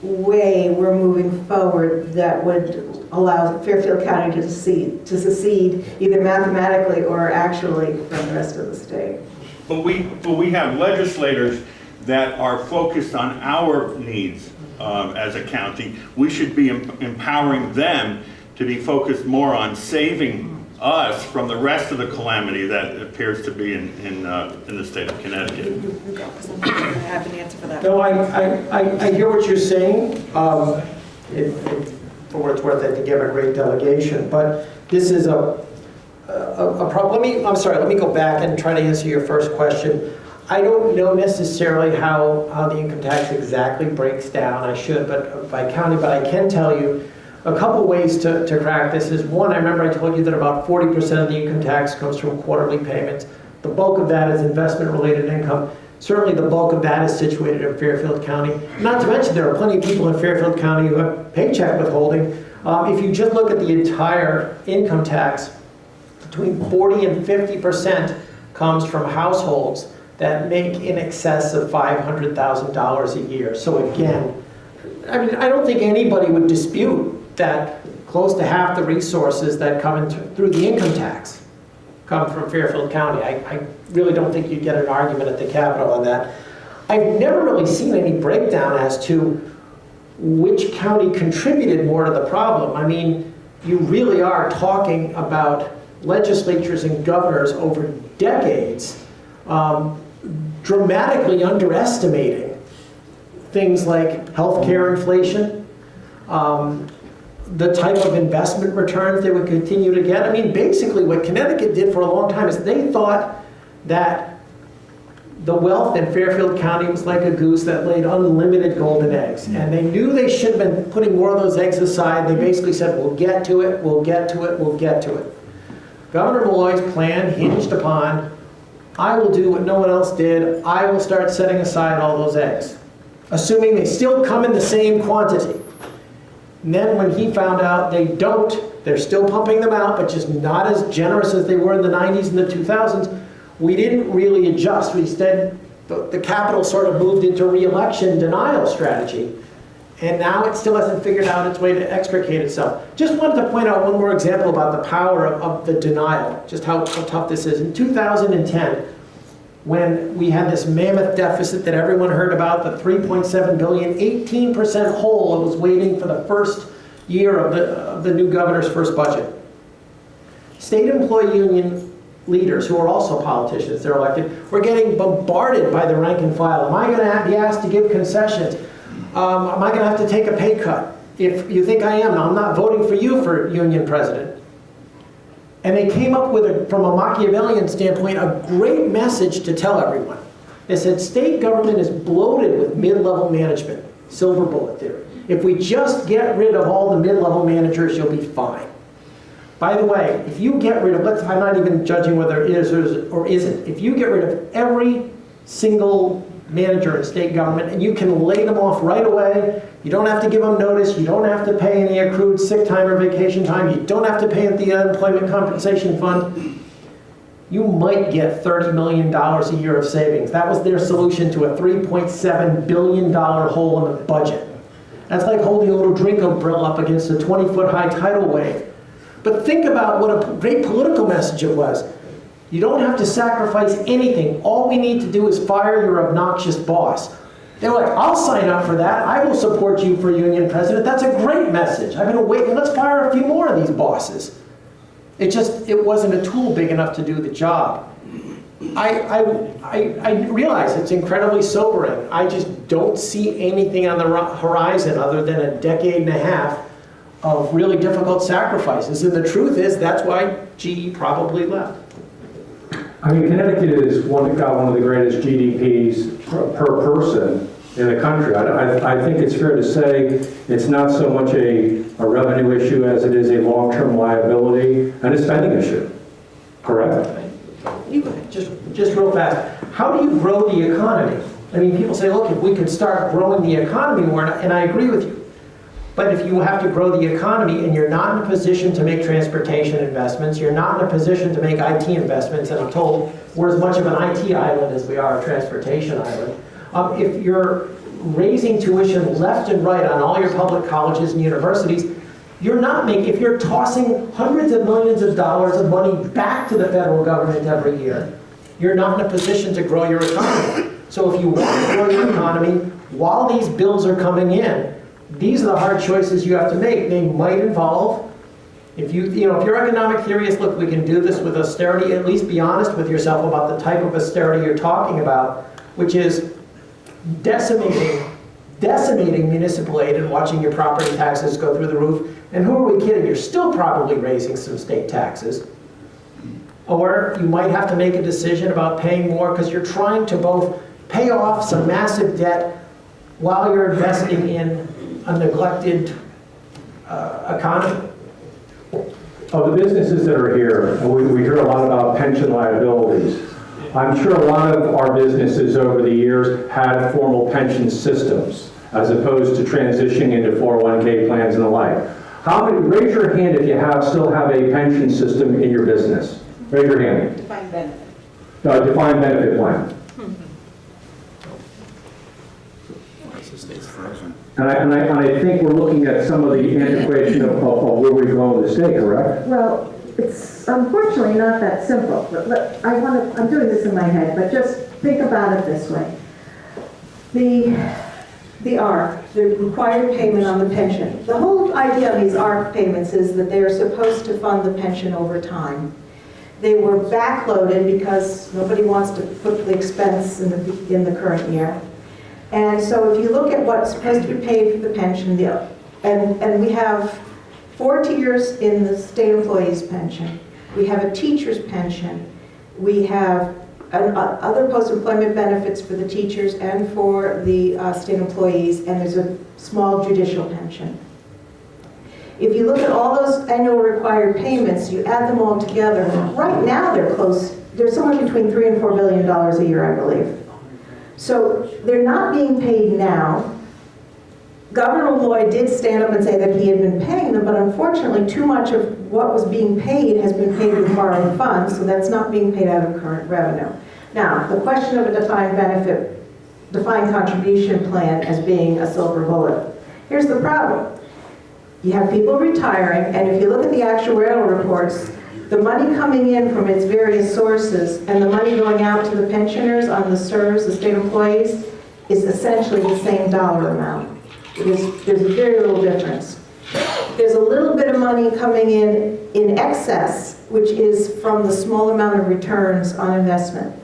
way we're moving forward that would allow Fairfield County to secede either mathematically or actually from the rest of the state. But we have legislators that are focused on our needs as a county. We should be empowering them to be focused more on saving us from the rest of the calamity that appears to be in the state of Connecticut. I have an answer for that. No, I hear what you're saying. For what it's worth, I think you have a great delegation, but this is a problem. Let me go back and try to answer your first question. I don't know necessarily how the income tax exactly breaks down. I should, but by county, but I can tell you a couple ways to crack this is, one, I remember I told you that about 40% of the income tax comes from quarterly payments. The bulk of that is investment-related income. Certainly the bulk of that is situated in Fairfield County. Not to mention there are plenty of people in Fairfield County who have paycheck withholding. If you just look at the entire income tax, between 40 and 50% comes from households that make in excess of $500,000 a year. So again, I mean, I don't think anybody would dispute that close to half the resources that come in through the income tax come from Fairfield County. I really don't think you'd get an argument at the Capitol on that. I've never really seen any breakdown as to which county contributed more to the problem. I mean, you really are talking about legislatures and governors over decades dramatically underestimating things like healthcare inflation, the type of investment returns they would continue to get. I mean, basically what Connecticut did for a long time is they thought that the wealth in Fairfield County was like a goose that laid unlimited golden eggs. And they knew they should have been putting more of those eggs aside. They basically said, we'll get to it, we'll get to it, we'll get to it. Governor Malloy's plan hinged upon, I will do what no one else did, I will start setting aside all those eggs, assuming they still come in the same quantity. And then when he found out they don't, they're still pumping them out, but just not as generous as they were in the 90s and the 2000s, we didn't really adjust. Instead, the Capitol sort of moved into re-election denial strategy. And now it still hasn't figured out its way to extricate itself. Just wanted to point out one more example about the power of the denial, just how tough this is. In 2010, when we had this mammoth deficit that everyone heard about, the $3.7 billion, 18% hole was waiting for the first year of the new governor's first budget. State employee union leaders, who are also politicians, they're elected, were getting bombarded by the rank and file. Am I going to be asked to give concessions? Am I going to have to take a pay cut? If you think I am, I'm not voting for you for union president. And they came up with, from a Machiavellian standpoint, a great message to tell everyone. They said, state government is bloated with mid-level management, silver bullet theory. If we just get rid of all the mid-level managers, you'll be fine. By the way, if you get rid of, I'm not even judging whether it is or isn't, if you get rid of every single manager in state government and you can lay them off right away, you don't have to give them notice, you don't have to pay any accrued sick time or vacation time, you don't have to pay at the unemployment compensation fund, you might get $30 million a year of savings. That was their solution to a $3.7 billion hole in the budget. That's like holding a little drink umbrella up against a 20-foot high tidal wave. But think about what a great political message it was. You don't have to sacrifice anything. All we need to do is fire your obnoxious boss. They were like, I'll sign up for that. I will support you for union president. That's a great message. I've been waiting. Let's fire a few more of these bosses. It wasn't a tool big enough to do the job. I realize it's incredibly sobering. I just don't see anything on the horizon other than a decade and a half of really difficult sacrifices. And the truth is, that's why GE probably left. I mean, Connecticut is got one of the greatest GDPs per person in the country. I think it's fair to say it's not so much a revenue issue as it is a long-term liability and a spending issue. Correct? Just real fast, how do you grow the economy? I mean, people say, look, if we could start growing the economy more, and I agree with you. But if you have to grow the economy and you're not in a position to make transportation investments, you're not in a position to make IT investments, and I'm told we're as much of an IT island as we are a transportation island. If you're raising tuition left and right on all your public colleges and universities, you're not making, if you're tossing hundreds of millions of dollars of money back to the federal government every year, you're not in a position to grow your economy. So if you want to grow your economy while these bills are coming in, these are the hard choices you have to make. They might involve, if your economic theory is, look, we can do this with austerity, at least be honest with yourself about the type of austerity you're talking about, which is decimating municipal aid and watching your property taxes go through the roof. And who are we kidding? You're still probably raising some state taxes. Or you might have to make a decision about paying more because you're trying to both pay off some massive debt while you're investing in a neglected economy. Of the businesses that are here, and we hear a lot about pension liabilities. I'm sure a lot of our businesses over the years had formal pension systems as opposed to transitioning into 401k plans and the like. Raise your hand if you still have a pension system in your business. Raise your hand. Defined benefit. Defined benefit plan. And I think we're looking at some of the antiquation of where we go in the state, correct? Well, it's unfortunately not that simple. I'm doing this in my head, but just think about it this way. The ARC, the required payment on the pension. The whole idea of these ARC payments is that they are supposed to fund the pension over time. They were backloaded because nobody wants to put the expense in the current year. And so if you look at what's supposed to be paid for the pension, and we have 4 tiers in the state employees' pension. We have a teacher's pension. We have other post-employment benefits for the teachers and for the state employees, and there's a small judicial pension. If you look at all those annual required payments, you add them all together, right now they're somewhere between $3 and $4 billion a year, I believe. So they're not being paid now. Governor Lloyd did stand up and say that he had been paying them, but unfortunately too much of what was being paid has been paid with borrowed funds, so that's not being paid out of current revenue. Now, the question of a defined contribution plan as being a silver bullet. Here's the problem. You have people retiring, and if you look at the actuarial reports, the money coming in from its various sources and the money going out to the pensioners on the SERS, the state employees, is essentially the same dollar amount. There's very little difference. There's a little bit of money coming in excess, which is from the small amount of returns on investment.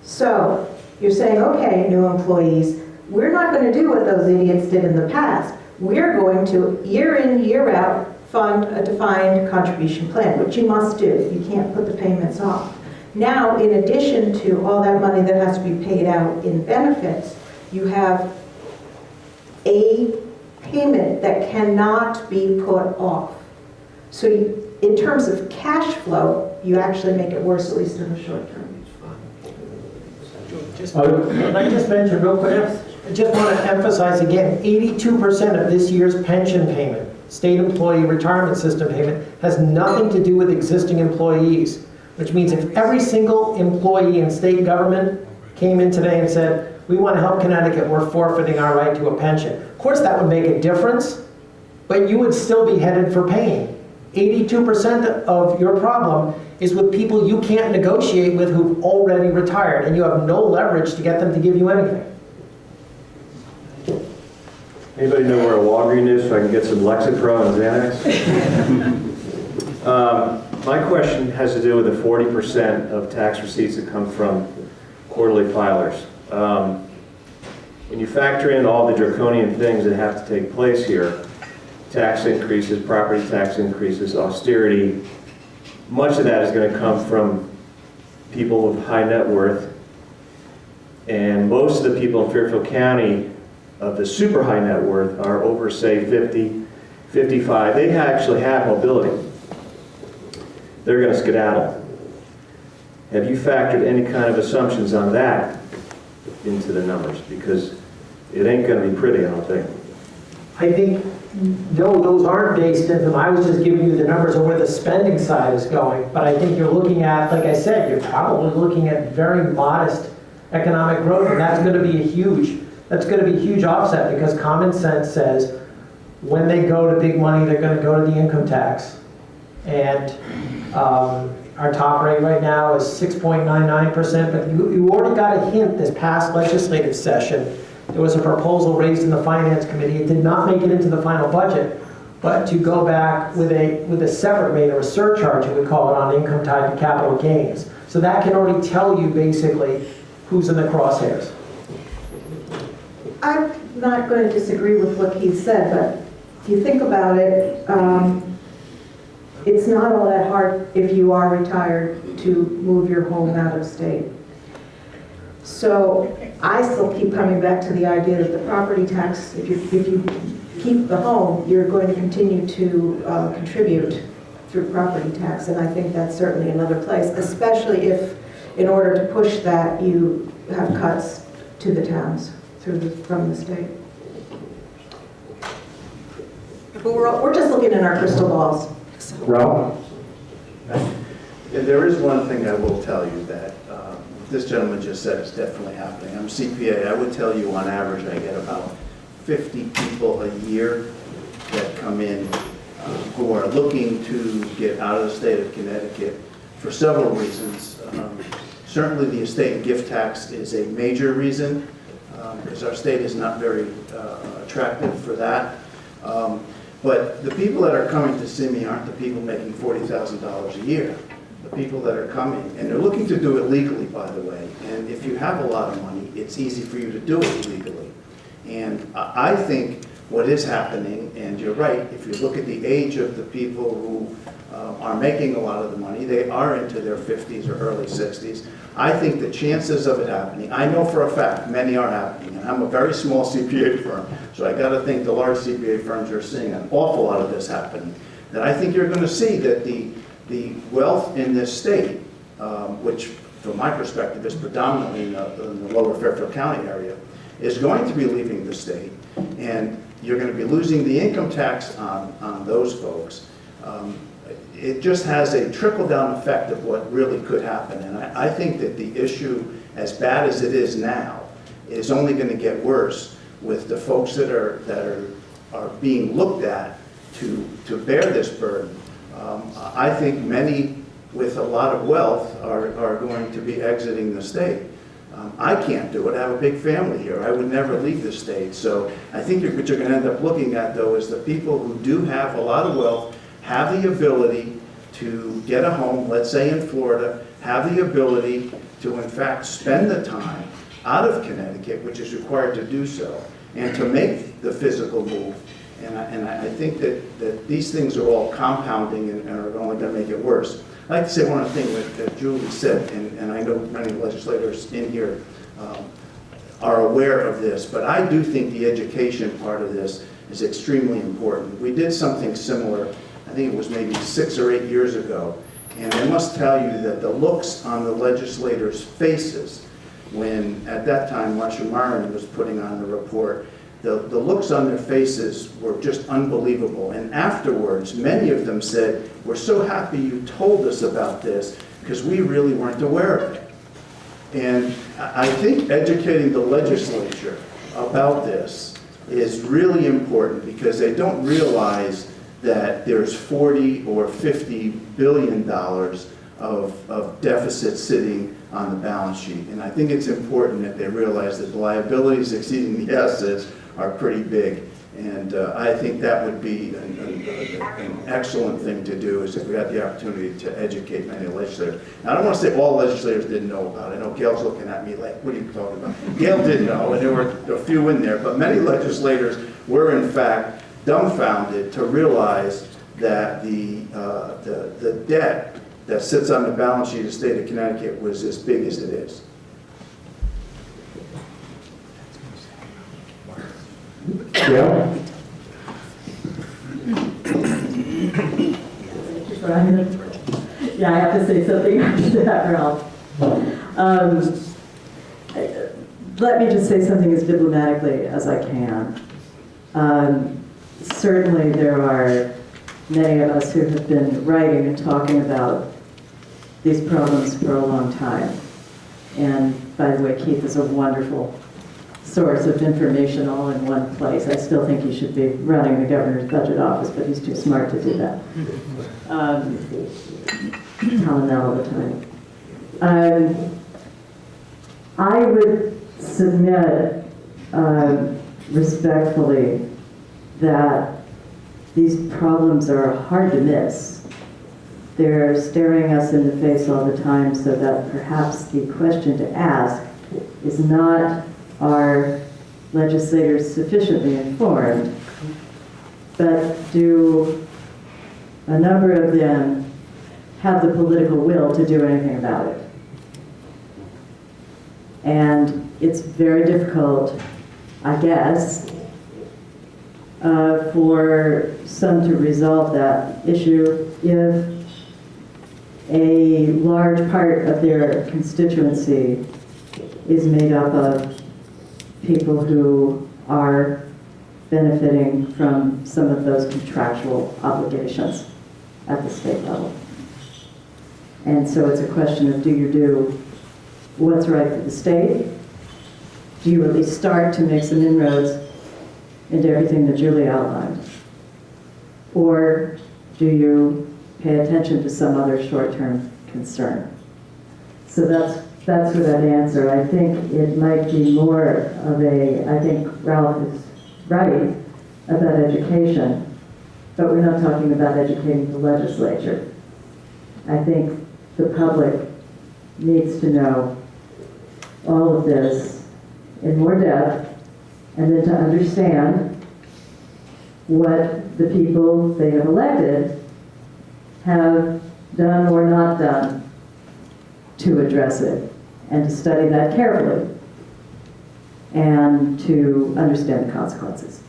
So you're saying, okay, new employees, we're not going to do what those idiots did in the past. We're going to, year in, year out, fund a defined contribution plan, which you must do. You can't put the payments off. Now, in addition to all that money that has to be paid out in benefits, you have a payment that cannot be put off. So in terms of cash flow, you actually make it worse, at least in the short term. Can I just mention real quick? I just want to emphasize again, 82% of this year's pension payment, state employee retirement system payment, has nothing to do with existing employees, which means if every single employee in state government came in today and said, we want to help Connecticut, we're forfeiting our right to a pension. Of course that would make a difference, but you would still be headed for pain. 82% of your problem is with people you can't negotiate with who've already retired, and you have no leverage to get them to give you anything. Anybody know where a Walgreens is so I can get some Lexapro and Xanax? My question has to do with the 40% of tax receipts that come from quarterly filers. When you factor in all the draconian things that have to take place here, tax increases, property tax increases, austerity, much of that is going to come from people with high net worth. And most of the people in Fairfield County of the super high net worth are over, say, 50, 55. They actually have mobility. They're going to skedaddle. Have you factored any kind of assumptions on that into the numbers? Because it ain't going to be pretty, I don't think. I think, no, those aren't based in them. I was just giving you the numbers of where the spending side is going. But I think you're looking at, like I said, you're probably looking at very modest economic growth, and that's going to be a huge offset, because common sense says when they go to big money, they're going to go to the income tax. And our top rate right now is 6.99%, but you already got a hint this past legislative session. There was a proposal raised in the Finance Committee. It did not make it into the final budget, but to go back with a separate rate or a surcharge, we call it, on income tied to capital gains. So that can already tell you basically who's in the crosshairs. I'm not going to disagree with what he said, but if you think about it, it's not all that hard if you are retired to move your home out of state. So I still keep coming back to the idea that the property tax, if you keep the home, you're going to continue to contribute through property tax, and I think that's certainly another place, especially if, in order to push that, you have cuts to the towns from the state. But we're just looking in our crystal balls. Ralph? There is one thing I will tell you that what this gentleman just said is definitely happening. I'm CPA. I would tell you on average I get about 50 people a year that come in who are looking to get out of the state of Connecticut for several reasons. Certainly the estate and gift tax is a major reason, because our state is not very attractive for that. But the people that are coming to see me aren't the people making $40,000 a year. The people that are coming, and they're looking to do it legally, by the way. And if you have a lot of money, it's easy for you to do it legally. And I think what is happening, and you're right, if you look at the age of the people who are making a lot of the money, they are into their 50s or early 60s. I think the chances of it happening, I know for a fact many are happening, and I'm a very small CPA firm, so I got to think the large CPA firms are seeing an awful lot of this happening. That I think you're going to see that the wealth in this state, which from my perspective is predominantly in the lower Fairfield County area, is going to be leaving the state, and you're going to be losing the income tax on those folks. It just has a trickle-down effect of what really could happen. And I think that the issue, as bad as it is now, is only going to get worse with the folks that are being looked at to bear this burden. I think many with a lot of wealth are going to be exiting the state. I can't do it. I have a big family here. I would never leave the state. So I think what you're going to end up looking at, though, is the people who do have a lot of wealth, have the ability to get a home, let's say in Florida, have the ability to, in fact, spend the time out of Connecticut, which is required to do so, and to make the physical move. And I think that these things are all compounding and are only going to make it worse. I'd like to say one other thing that Julie said, and I know many legislators in here are aware of this, but I do think the education part of this is extremely important. We did something similar, I think it was maybe 6 or 8 years ago, and I must tell you that the looks on the legislators' faces when, at that time, Marcia Maron was putting on the report, the looks on their faces were just unbelievable. And afterwards, many of them said, "We're so happy you told us about this because we really weren't aware of it." And I think educating the legislature about this is really important because they don't realize that there's 40 or 50 billion dollars of deficit sitting on the balance sheet. And I think it's important that they realize that the liabilities exceeding the assets are pretty big. And I think that would be an excellent thing to do, is if we had the opportunity to educate many legislators. Now, I don't want to say all legislators didn't know about it. I know Gail's looking at me like, what are you talking about? Gail did know, and there were a few in there, but many legislators were, in fact, dumbfounded to realize that the debt that sits on the balance sheet of the state of Connecticut was as big as it is. Yeah? Yeah, I have to say something after that, Ralph. Let me just say something as diplomatically as I can. Certainly there are many of us who have been writing and talking about these problems for a long time. And by the way, Keith is a wonderful source of information all in one place. I still think he should be running the governor's budget office, but he's too smart to do that. Tell him that all the time. I would submit respectfully that these problems are hard to miss. They're staring us in the face all the time, so that perhaps the question to ask is not, are legislators sufficiently informed, but do a number of them have the political will to do anything about it? And it's very difficult, I guess, for some to resolve that issue if a large part of their constituency is made up of people who are benefiting from some of those contractual obligations at the state level. And so it's a question of, do you do what's right for the state? Do you at least start to make some inroads into everything that Julie outlined? Or do you pay attention to some other short-term concern? So that's for that answer. I think it might be more of I think Ralph is right about education, but we're not talking about educating the legislature. I think the public needs to know all of this in more depth, and then to understand what the people they have elected have done or not done to address it, and to study that carefully, and to understand the consequences.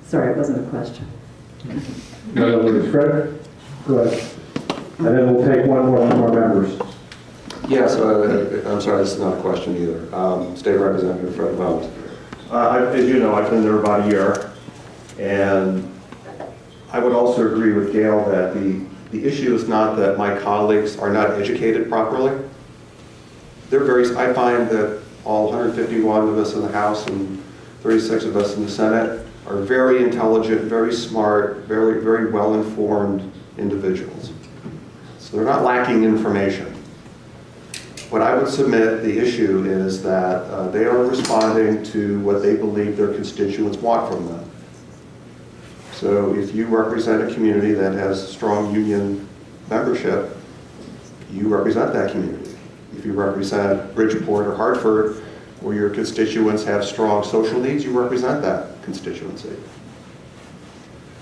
Sorry, it wasn't a question. No, Fred, go ahead. And then we'll take one more from our members. Yes, I'm sorry, this is not a question either. State Representative Fred Bones. As you know, I've been there about a year, and I would also agree with Gail that the issue is not that my colleagues are not educated properly. I find that all 151 of us in the House and 36 of us in the Senate are very intelligent, very smart, very, very well-informed individuals. So they're not lacking information. What I would submit the issue is that they are responding to what they believe their constituents want from them. So if you represent a community that has strong union membership, you represent that community. If you represent Bridgeport or Hartford, where your constituents have strong social needs, you represent that constituency.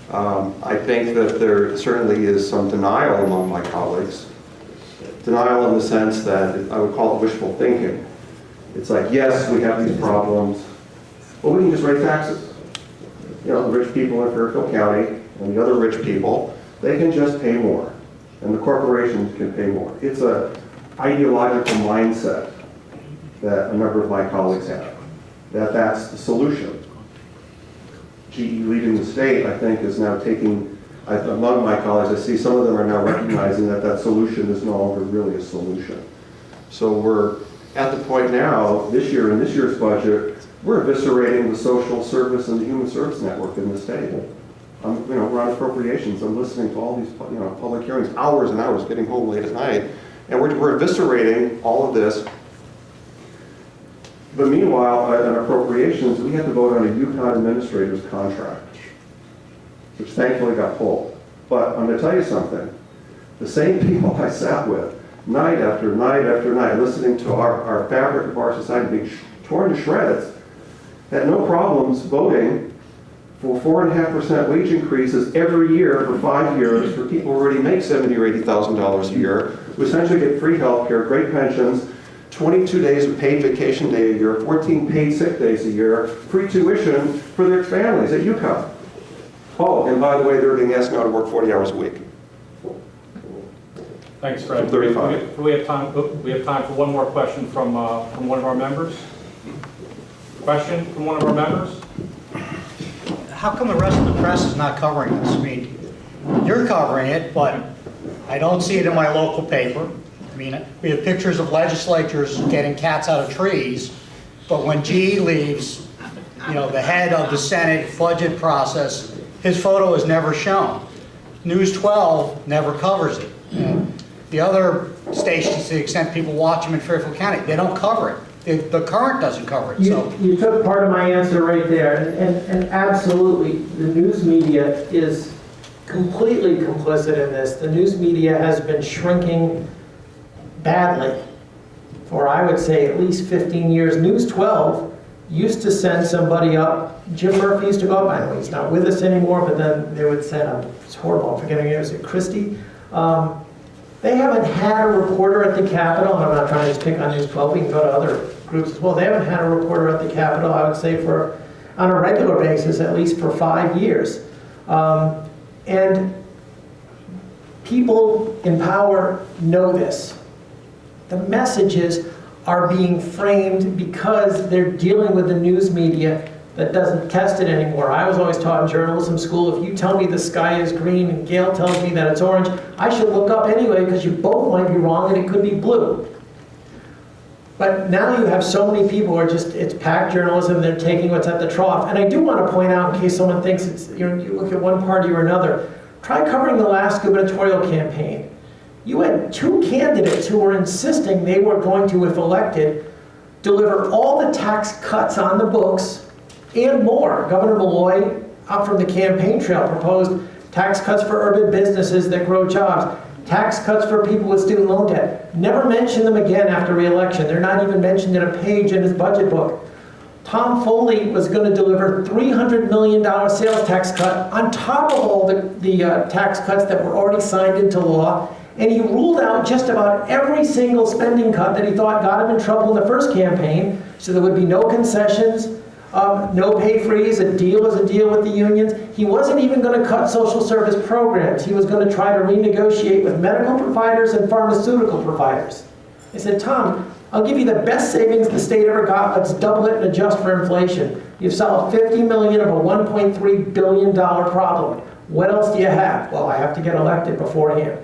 I think that there certainly is some denial among my colleagues. Denial in the sense that I would call it wishful thinking. It's like, yes, we have these problems, but we can just raise taxes. You know, the rich people in Fairfield County and the other rich people, they can just pay more, and the corporations can pay more. It's an ideological mindset that a number of my colleagues have, that that's the solution. GE leading the state, I think, is now taking, among my colleagues, I see some of them are now recognizing that that solution is no longer really a solution. So we're at the point now, this year, in this year's budget, we're eviscerating the social service and the human service network in the state. We're on appropriations. I'm listening to all these public hearings, hours and hours, getting home late at night, and we're eviscerating all of this. But meanwhile, on appropriations, we had to vote on a UConn administrator's contract, which thankfully got pulled. But I'm going to tell you something. The same people I sat with, night after night after night, listening to our fabric of our society being torn to shreds, had no problems voting for 4.5% wage increases every year for 5 years for people who already make $70,000 or $80,000 a year, who essentially get free health care, great pensions, 22 days of paid vacation day a year, 14 paid sick days a year, free tuition for their families at UConn. Oh, and by the way, they're being asked now to work 40 hours a week. Thanks, Fred. From 35. We have time for one more question from one of our members. Question from one of our members? How come the rest of the press is not covering this? I mean, you're covering it, but I don't see it in my local paper. I mean, we have pictures of legislatures getting cats out of trees, but when GE leaves, the head of the Senate budget process, his photo is never shown. News 12 never covers it. The other stations, to the extent people watch them in Fairfield County, they don't cover it. The Current doesn't cover it. You took part of my answer right there, and absolutely, the news media is completely complicit in this. The news media has been shrinking badly for, I would say, at least 15 years. News 12 used to send somebody up. Jim Murphy used to go up. I know he's not with us anymore, but then they would send him. It's horrible. I'm forgetting it. Was it Christie? They haven't had a reporter at the Capitol, and I'm not trying to just pick on News 12. We can go to other groups as well. They haven't had a reporter at the Capitol, I would say, on a regular basis, at least for 5 years. And people in power know this. The messages are being framed because they're dealing with the news media that doesn't test it anymore. I was always taught in journalism school, if you tell me the sky is green and Gail tells me that it's orange, I should look up anyway because you both might be wrong and it could be blue. But now you have so many people who are just, it's packed journalism, they're taking what's at the trough. And I do want to point out, in case someone thinks it's, you look at one party or another, try covering the last gubernatorial campaign. You had two candidates who were insisting they were going to, if elected, deliver all the tax cuts on the books and more. Governor Malloy, up from the campaign trail, proposed tax cuts for urban businesses that grow jobs, tax cuts for people with student loan debt. Never mentioned them again after re-election. They're not even mentioned in a page in his budget book. Tom Foley was going to deliver $300 million sales tax cut on top of all the tax cuts that were already signed into law. And he ruled out just about every single spending cut that he thought got him in trouble in the first campaign. So there would be no concessions, no pay freeze, a deal is a deal with the unions. He wasn't even going to cut social service programs. He was going to try to renegotiate with medical providers and pharmaceutical providers. I said, Tom, I'll give you the best savings the state ever got. Let's double it and adjust for inflation. You've solved $50 million of a $1.3 billion problem. What else do you have? Well, I have to get elected beforehand.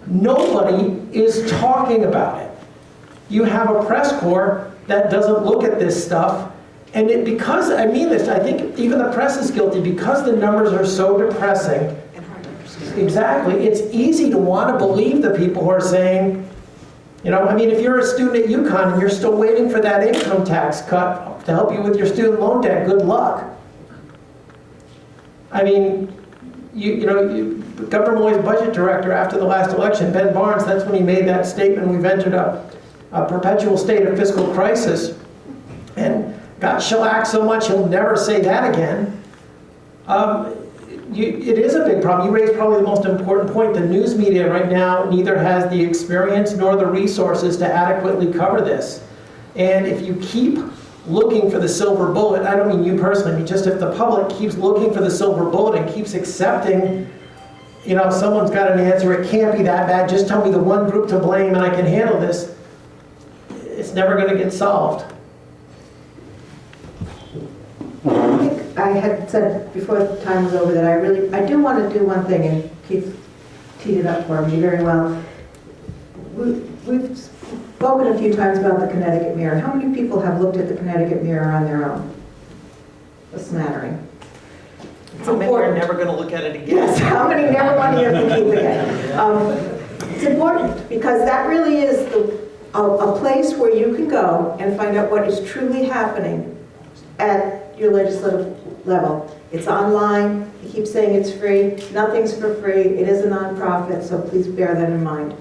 Nobody is talking about it. You have a press corps that doesn't look at this stuff. And because, I mean this, I think even the press is guilty, because the numbers are so depressing. And hard to understand. Exactly. It's easy to want to believe the people who are saying, I mean, if you're a student at UConn and you're still waiting for that income tax cut to help you with your student loan debt, good luck. I mean, Governor Malloy's budget director after the last election, Ben Barnes, that's when he made that statement, we've entered a perpetual state of fiscal crisis, and got shellacked so much he'll never say that again. It is a big problem. You raised probably the most important point. The news media right now neither has the experience nor the resources to adequately cover this. And if you keep looking for the silver bullet, I don't mean you personally, I mean just if the public keeps looking for the silver bullet and keeps accepting, someone's got an answer, it can't be that bad, just tell me the one group to blame and I can handle this, it's never going to get solved. I think I had said before the time was over that I do want to do one thing, and Keith teed it up for me very well. We've spoken a few times about the Connecticut Mirror. How many people have looked at the Connecticut Mirror on their own? A smattering. How many are never going to look at it again? Yes, how many never want to hear from Keith again? It's important because that really is a place where you can go and find out what is truly happening at your legislative level. It's online. He keeps saying it's free. Nothing's for free. It is a nonprofit, so please bear that in mind.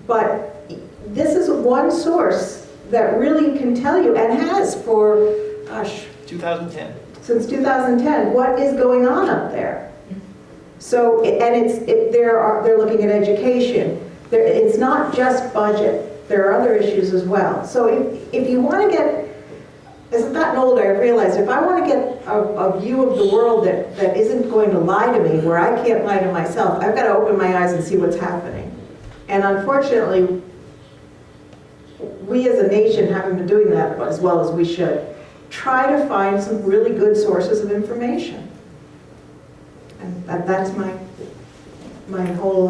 But this is one source that really can tell you, and has for, 2010. Since 2010, what is going on up there. So, and they're looking at education. It's not just budget. There are other issues as well. So if you want to get, as I've gotten older, I've realized if I want to get a view of the world that isn't going to lie to me, where I can't lie to myself, I've got to open my eyes and see what's happening. And unfortunately, we as a nation haven't been doing that as well as we should. Try to find some really good sources of information. And that's my whole,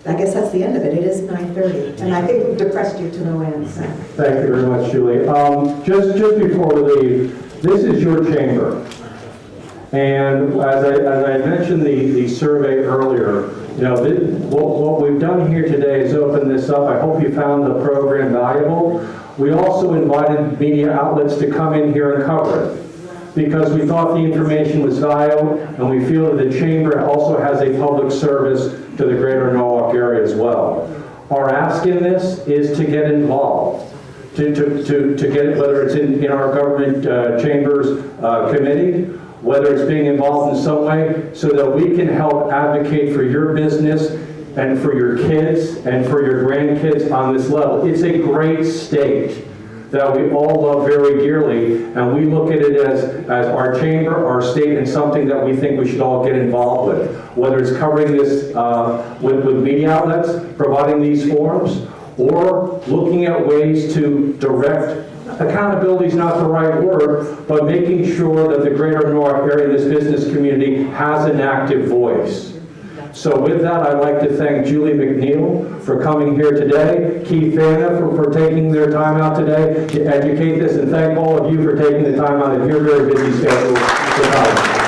I guess that's the end of it. It is 9:30, and I think we've depressed you to no end. So. Thank you very much, Julie. Just before we leave, this is your chamber. And as I mentioned the survey earlier, what we've done here today is open this up. I hope you found the program valuable. We also invited media outlets to come in here and cover it, because we thought the information was valuable, and we feel that the chamber also has a public service to the greater Norwalk area as well. Our ask in this is to get involved, to get it, whether it's in our government chambers committee, whether it's being involved in some way, so that we can help advocate for your business and for your kids and for your grandkids on this level. It's a great state that we all love very dearly, and we look at it as our chamber, our state, and something that we think we should all get involved with. Whether it's covering this with media outlets, providing these forums, or looking at ways to direct. Accountability is not the right word, but making sure that the greater Norwalk area, this business community, has an active voice. So with that, I'd like to thank Julie McNeil for coming here today, Keith Vanna for taking their time out today to educate this, and thank all of you for taking the time out of your very busy schedule to come.